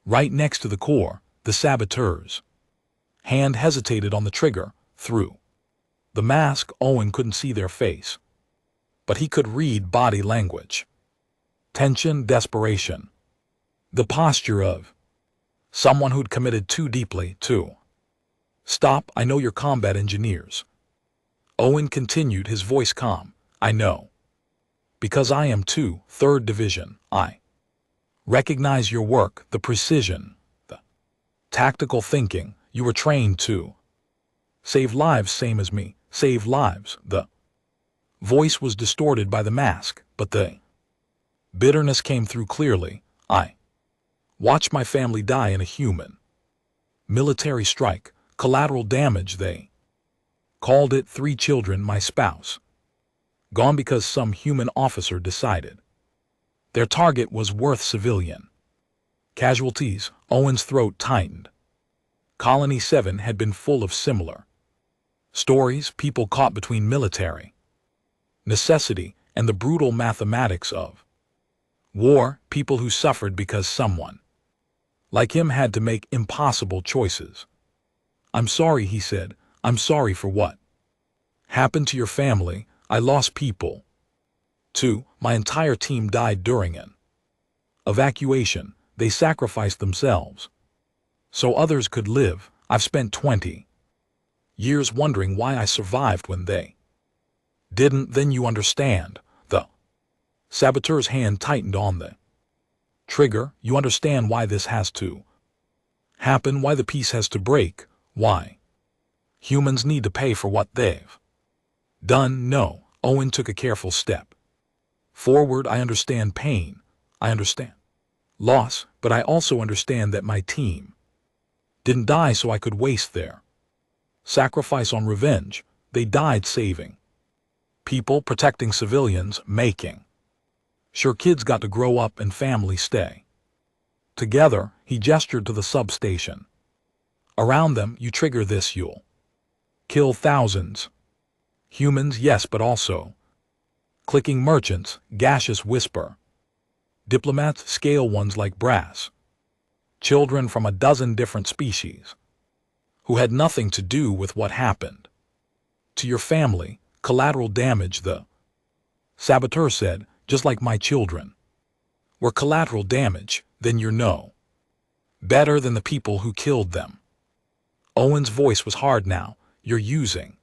right next to the core. The saboteur's hand hesitated on the trigger. Through the mask, Owen couldn't see their face, but he could read body language. Tension, desperation. The posture of someone who'd committed too deeply to stop. I know you're combat engineers. Owen continued, his voice calm. I know. Because I am too. 3rd Division. I recognize your work, the precision, the tactical thinking. You were trained to save lives, same as me. Save lives. The voice was distorted by the mask, but the bitterness came through clearly. I watched my family die in a human military strike. Collateral damage, they called it. 3 children, my spouse, gone because some human officer decided their target was worth civilian casualties. Owen's throat tightened. Colony 7 had been full of similar stories, people caught between military necessity and the brutal mathematics of war, people who suffered because someone like him had to make impossible choices. I'm sorry, he said. I'm sorry for what happened to your family. I lost people too. My entire team died during an evacuation. They sacrificed themselves so others could live. I've spent 20 years wondering why I survived when they didn't. Then you understand. The saboteur's hand tightened on the trigger. You understand why this has to happen, why the peace has to break, why humans need to pay for what they've done. No. Owen took a careful step forward. I understand pain. I understand loss, but I also understand that my team didn't die so I could waste their sacrifice on revenge. They died saving people, protecting civilians, making sure kids got to grow up and families stay together. He gestured to the substation. Around them, you trigger this, you'll kill thousands. Humans, yes, but also clicking merchants, gaseous whisper. Diplomats, scale ones like brass. Children from a dozen different species who had nothing to do with what happened to your family. Collateral damage, the saboteur said, just like my children were collateral damage. Then you're no better than the people who killed them. Owen's voice was hard now. You're using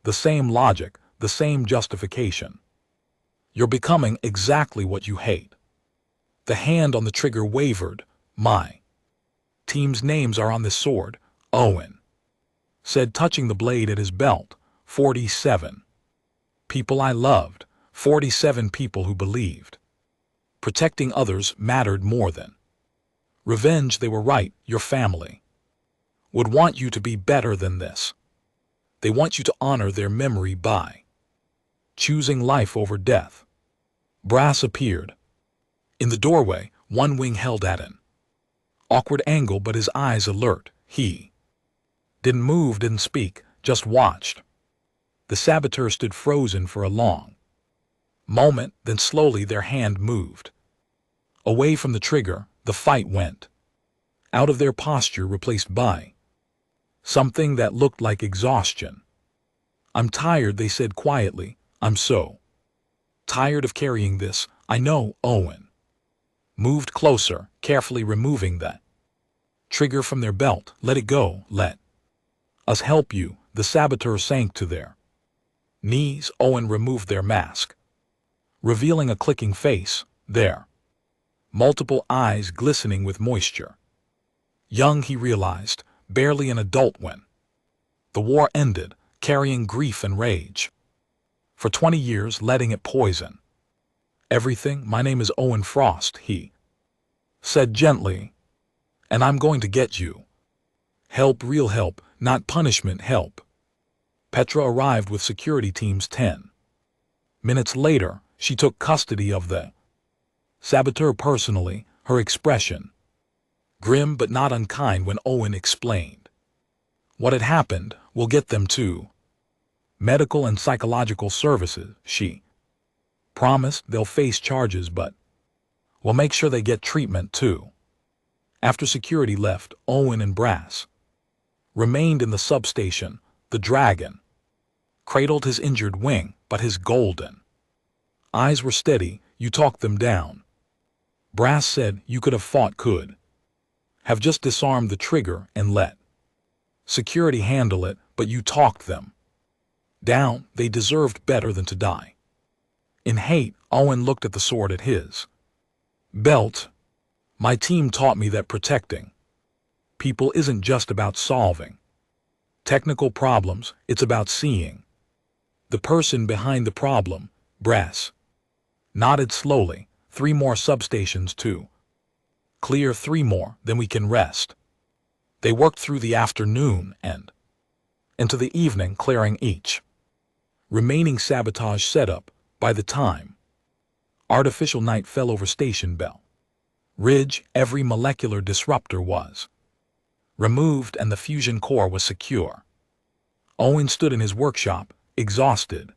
the same logic, the same justification. You're becoming exactly what you hate. The hand on the trigger wavered. My team's names are on this sword, Owen said, touching the blade at his belt. 47 people I loved, 47 people who believed protecting others mattered more than revenge. They were right. Your family would want you to be better than this. They want you to honor their memory by choosing life over death. Brass appeared in the doorway, one wing held at an awkward angle, but his eyes alert. He didn't move, didn't speak, just watched. The saboteur stood frozen for a long moment, then slowly their hand moved away from the trigger. The fight went out of their posture, replaced by something that looked like exhaustion. I'm tired, they said quietly. I'm so tired of carrying this. I know. Owen moved closer, carefully removing that trigger from their belt. Let it go. Let us help you. The saboteur sank to their knees. Owen removed their mask, revealing a clicking face. There, multiple eyes glistening with moisture. Young, he realized, barely an adult when the war ended, carrying grief and rage. For 20 years, letting it poison everything. My name is Owen Frost, he said gently, and I'm going to get you help, real help. not punishment, help. Petra arrived with security teams 10 minutes later. She took custody of the saboteur personally, her expression grim but not unkind when Owen explained what had happened. We'll get them to medical and psychological services, she promised. They'll face charges, but we'll make sure they get treatment too. After security left, Owen and Brass remained in the substation. The dragon cradled his injured wing, but his golden eyes were steady. You talked them down. Brass said you could have fought, could have just disarmed the trigger and let security handle it, but you talked them down. They deserved better than to die in hate. Owen looked at the sword at his belt. My team taught me that protecting people isn't just about solving technical problems, it's about seeing the person behind the problem. Brass nodded slowly. 3 more substations to clear, 3 more, then we can rest. They worked through the afternoon and into the evening, clearing each remaining sabotage setup. By the time artificial night fell over Station Bell Ridge, every molecular disruptor was removed and the fusion core was secure. Owen stood in his workshop, exhausted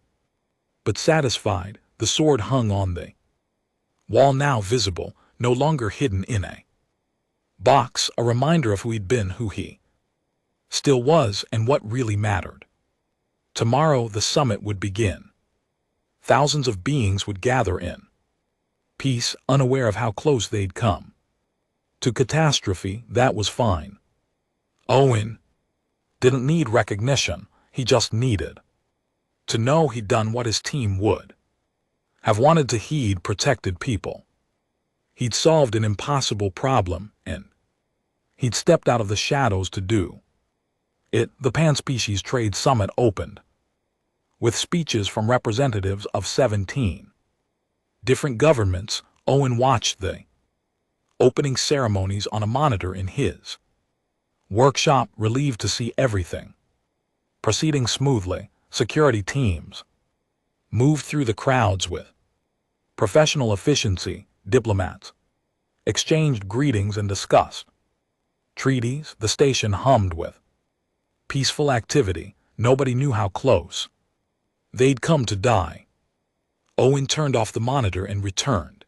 but satisfied. The sword hung on the wall, now visible, no longer hidden in a box, a reminder of who he'd been, who he still was, and what really mattered. Tomorrow the summit would begin. Thousands of beings would gather in peace, unaware of how close they'd come to catastrophe. That was fine. Owen didn't need recognition, he just needed to know he'd done what his team would have wanted to. He'd protected people. He'd solved an impossible problem, and he'd stepped out of the shadows to do it. The Panspecies Trade Summit opened with speeches from representatives of 17 different governments. Owen watched the opening ceremonies on a monitor in his workshop, relieved to see everything proceeding smoothly. Security teams moved through the crowds with professional efficiency. Diplomats exchanged greetings and discussed treaties. The station hummed with peaceful activity. Nobody knew how close they'd come to die. Owen turned off the monitor and returned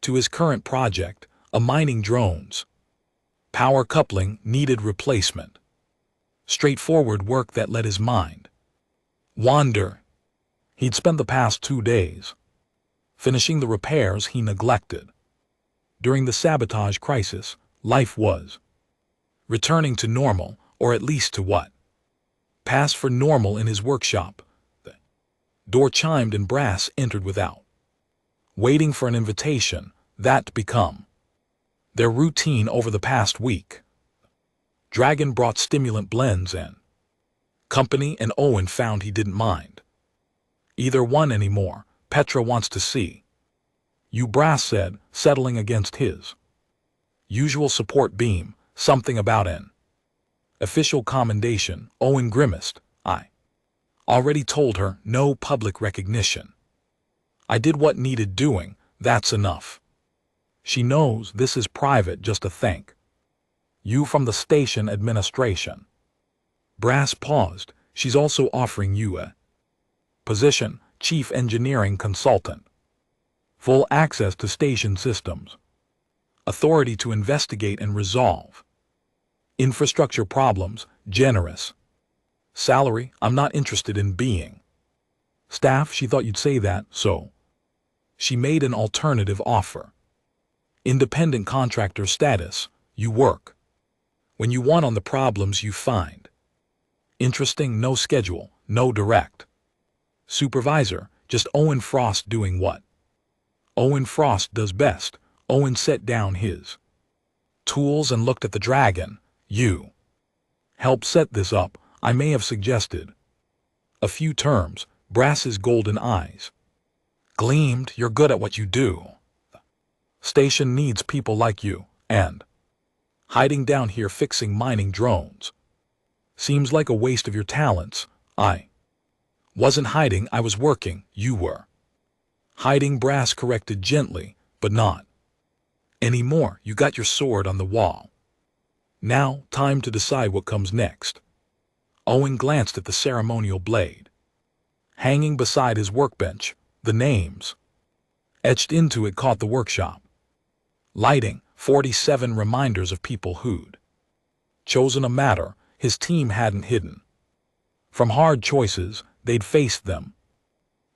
to his current project, a mining drones. Power coupling needed replacement. Straightforward work that let his mind wander. He'd spent the past 2 days finishing the repairs he neglected. During the sabotage crisis, life was returning to normal, or at least to what passed for normal in his workshop. The door chimed and Brass entered without waiting for an invitation. That become their routine over the past week. Dragon brought stimulant blends and company, and Owen found he didn't mind either one anymore. Petra wants to see you, Brass said, settling against his usual support beam. Something about an official commendation. Owen grimaced. I already told her, no public recognition. I did what needed doing, that's enough. She knows this is private, just a thank you from the station administration. Brass paused. She's also offering you a position, chief engineering consultant, full access to station systems, authority to investigate and resolve infrastructure problems, generous salary. I'm not interested in being staff. She thought you'd say that, so she made an alternative offer. Independent contractor status. You work when you want on the problems you find interesting. No schedule, no direct supervisor, just Owen Frost doing what Owen Frost does best. Owen set down his tools and looked at the dragon. You helped set this up. I may have suggested a few terms. Brass's golden eyes gleamed. You're good at what you do. Station needs people like you, and hiding down here fixing mining drones Seems like a waste of your talents. I wasn't hiding, I was working. You were hiding, Brass corrected gently, but not anymore. You got your sword on the wall. Now, time to decide what comes next. Owen glanced at the ceremonial blade. Hanging beside his workbench, the names etched into it caught the workshop. Lighting, 47 reminders of people who'd chosen a matter his team hadn't hidden. From hard choices, they'd faced them,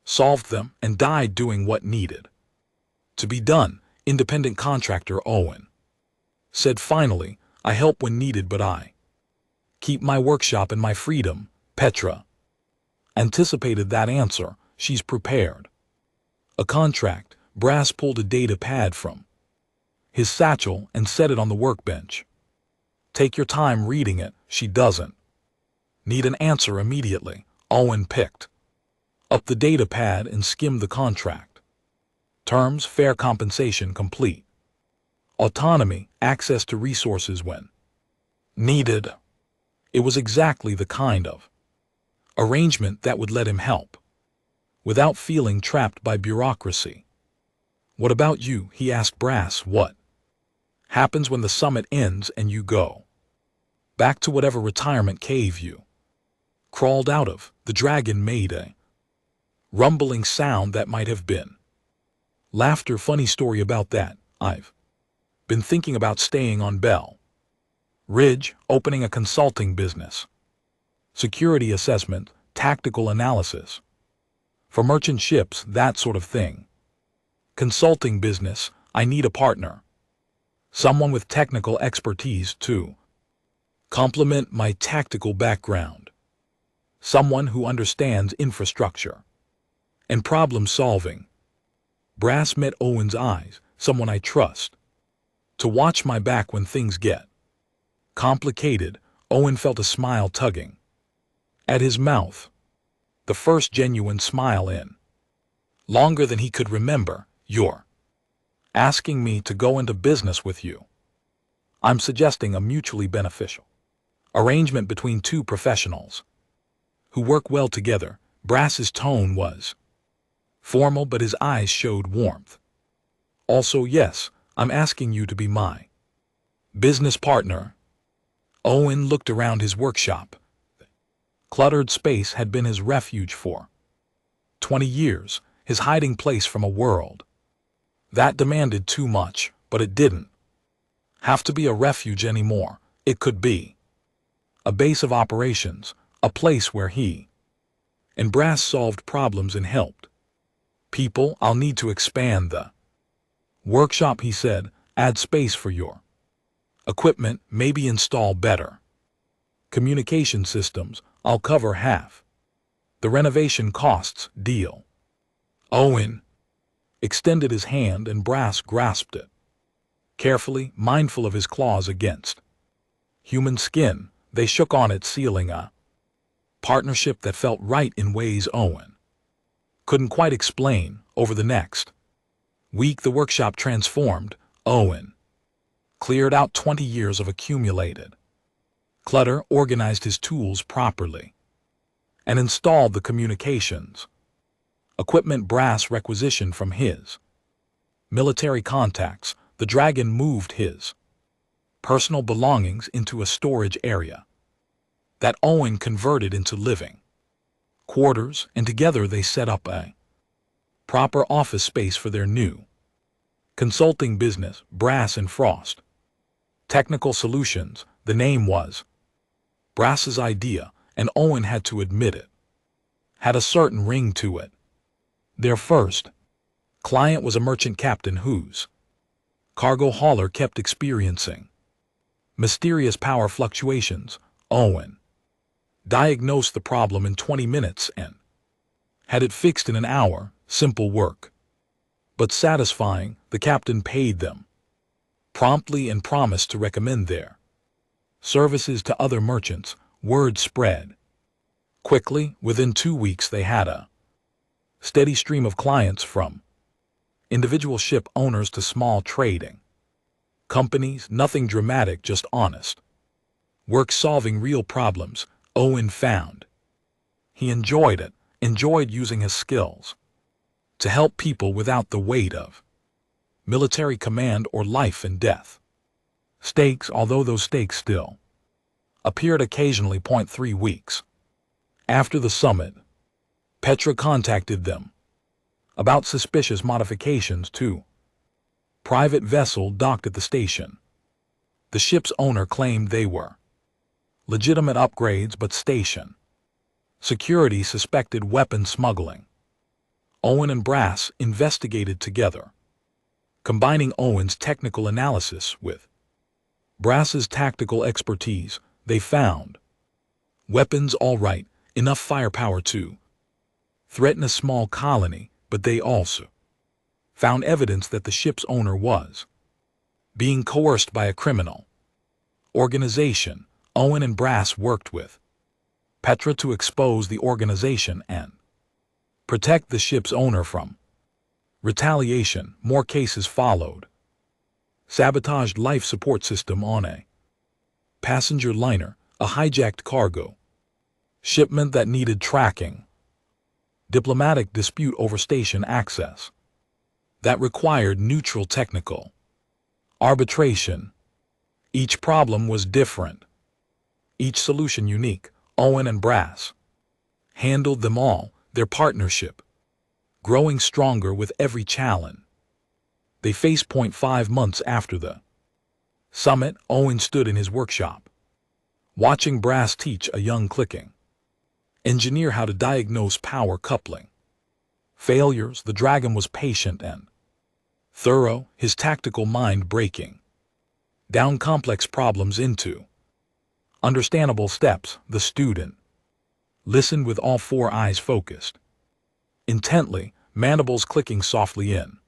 solved them, and died doing what needed to be done. Independent contractor Owen said finally, I help when needed, but I keep my workshop and my freedom. Petra anticipated that answer. She's prepared. A contract. Brass pulled a data pad from his satchel and set it on the workbench. Take your time reading it. She doesn't need an answer immediately. Owen picked up the data pad and skimmed the contract. Terms, fair compensation complete. Autonomy, access to resources when needed. It was exactly the kind of arrangement that would let him help without feeling trapped by bureaucracy. What about you? He asked Brass. What happens when the summit ends and you go back to whatever retirement cave you crawled out of? The dragon made a rumbling sound that might have been laughter. Funny story about that. I've been thinking about staying on Bell Ridge, opening a consulting business. Security assessment, tactical analysis. For merchant ships, that sort of thing. Consulting business, I need a partner. Someone with technical expertise to complement my tactical background. Someone who understands infrastructure and problem solving. Brass met Owen's eyes. Someone I trust to watch my back when things get complicated. Owen felt a smile tugging at his mouth. The first genuine smile in longer than he could remember. You're asking me to go into business with you. I'm suggesting a mutually beneficial arrangement between two professionals who work well together. Brass's tone was formal, but his eyes showed warmth. Also, yes, I'm asking you to be my business partner. Owen looked around his workshop. Cluttered space had been his refuge for 20 years, his hiding place from a world that demanded too much, but it didn't have to be a refuge anymore. It could be a base of operations, a place where he and Brass solved problems and helped people. I'll need to expand the workshop, he said. Add space for your equipment, maybe install better communication systems. I'll cover half the renovation costs. Deal. Owen extended his hand and Brass grasped it carefully, mindful of his claws against human skin. They shook on it, sealing a partnership that felt right in ways Owen couldn't quite explain. Over the next week, the workshop transformed. Owen cleared out 20 years of accumulated clutter, organized his tools properly, and installed the communications equipment Brass requisitioned from his military contacts. The dragon moved his personal belongings into a storage area that Owen converted into living quarters, and together they set up a proper office space for their new consulting business. Brass and Frost Technical Solutions. The name was Brass's idea, and Owen had to admit it had a certain ring to it. Their first client was a merchant captain whose cargo hauler kept experiencing mysterious power fluctuations. Owen diagnosed the problem in 20 minutes and had it fixed in an hour. Simple work, but satisfying. The captain paid them promptly and promised to recommend their services to other merchants. Word spread quickly. Within 2 weeks, they had a steady stream of clients, from individual ship owners to small trading companies. Nothing dramatic, just honest Work solving real problems, Owen found. He enjoyed it, enjoyed using his skills to help people without the weight of military command or life and death stakes, although those stakes still appeared occasionally. 3 weeks after the summit, Petra contacted them about suspicious modifications to private vessel docked at the station. The ship's owner claimed they were legitimate upgrades, but station security suspected weapon smuggling. Owen and Brass investigated together, combining Owen's technical analysis with Brass's tactical expertise. They found weapons all right, enough firepower to threaten a small colony, but they also found evidence that the ship's owner was being coerced by a criminal organization. Owen and Brass worked with Petra to expose the organization and protect the ship's owner from retaliation. More cases followed. Sabotaged life support system on a passenger liner, a hijacked cargo shipment that needed tracking, diplomatic dispute over station access that required neutral technical arbitration. Each problem was different, each solution unique. Owen and Brass handled them all, their partnership growing stronger with every challenge they faced. 5 months after the summit, Owen stood in his workshop, watching Brass teach a young clicking engineer how to diagnose power coupling failures. The dragon was patient and thorough, his tactical mind breaking down complex problems into understandable steps. The student listened with all 4 eyes focused intently, mandibles clicking softly in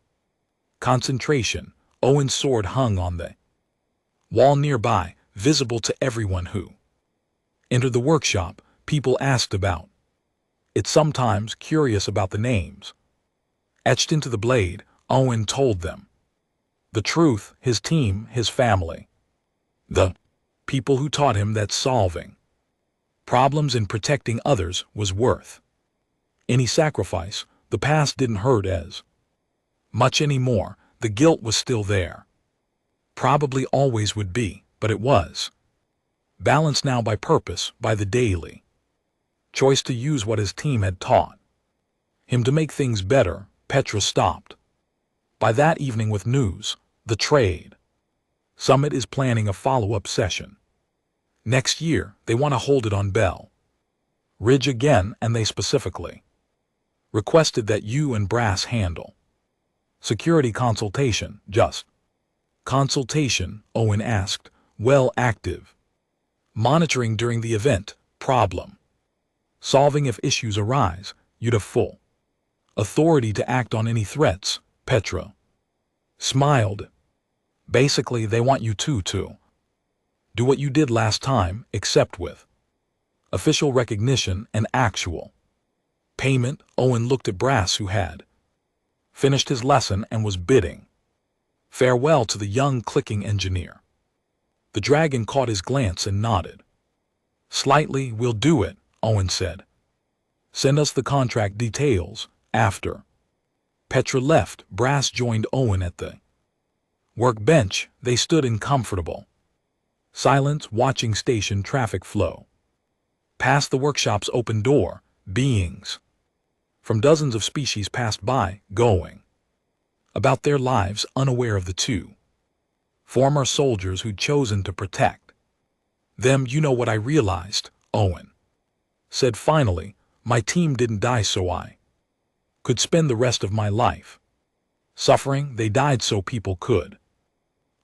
concentration. Owen's sword hung on the wall nearby, visible to everyone who entered the workshop. People asked about it, sometimes curious about the names etched into the blade. Owen told them the truth: his team, his family, the people who taught him that solving problems and protecting others was worth any sacrifice. The past didn't hurt as much anymore. The guilt was still there, probably always would be, but it was balanced now by purpose, by the daily choice to use what his team had taught him to make things better. Petra stopped by that evening with news: the trade summit is planning a follow-up session next year. They want to hold it on Bell Ridge again, and they specifically requested that you and Brass handle security consultation. Just consultation? Owen asked. Well, active monitoring during the event, problem solving if issues arise. You'd have full authority to act on any threats. Petra smiled. Basically, they want you to do what you did last time, except with official recognition and actual payment. Owen looked at Brass, who had finished his lesson and was bidding farewell to the young clicking engineer. The dragon caught his glance and nodded slightly. We'll do it, Owen said. Send us the contract details. After Petra left, Brass joined Owen at the workbench. They stood in comfortable silence, watching station traffic flow past the workshop's open door. Beings from dozens of species passed by, going about their lives, unaware of the 2 former soldiers who'd chosen to protect them. You know what I realized, Owen said finally. My team didn't die so I could spend the rest of my life suffering. They died so people could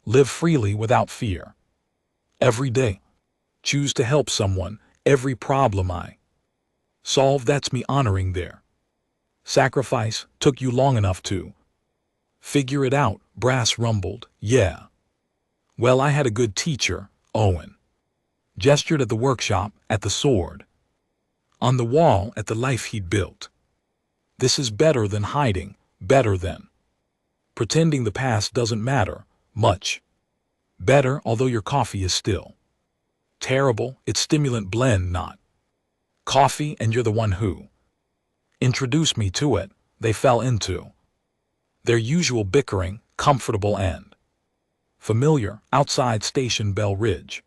live freely without fear. Every day, choose to help someone. Every problem I solve, that's me honoring their sacrifice. Took you long enough to figure it out, Brass rumbled. Yeah. Well, I had a good teacher. Owen gestured at the workshop, at the sword on the wall, at the life he'd built. This is better than hiding, better than pretending. The past doesn't matter much. Better, although your coffee is still Terrible, it's stimulant blend, not coffee, and you're the one who introduced me to it. They fell into their usual bickering, comfortable and familiar, outside Station Bell Ridge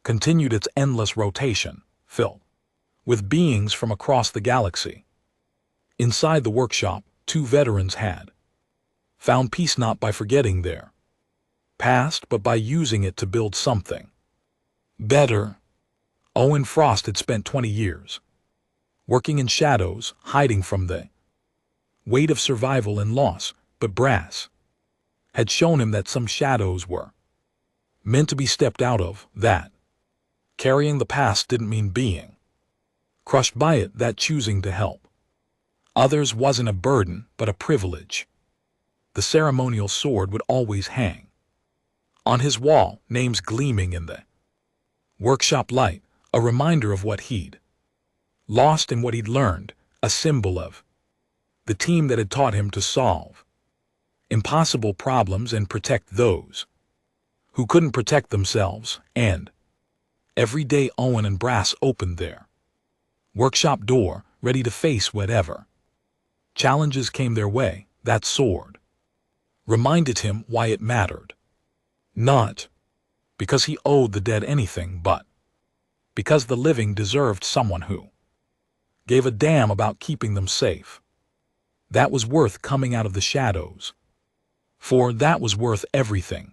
continued its endless rotation, filled with beings from across the galaxy. Inside the workshop, two veterans had found peace not by forgetting their past, but by using it to build something better. Owen Frost had spent 20 years working in shadows, hiding from the weight of survival and loss, but Brass had shown him that some shadows were meant to be stepped out of, that carrying the past didn't mean being crushed by it, that choosing to help others wasn't a burden, but a privilege. The ceremonial sword would always hang on his wall, names gleaming in the workshop light, a reminder of what he'd lost and what he'd learned, a symbol of the team that had taught him to solve impossible problems and protect those who couldn't protect themselves. And every day Owen and Brass opened their workshop door, ready to face whatever challenges came their way. That sword reminded him why it mattered. Not because he owed the dead anything, but because the living deserved someone who gave a damn about keeping them safe. That was worth coming out of the shadows. For that was worth everything.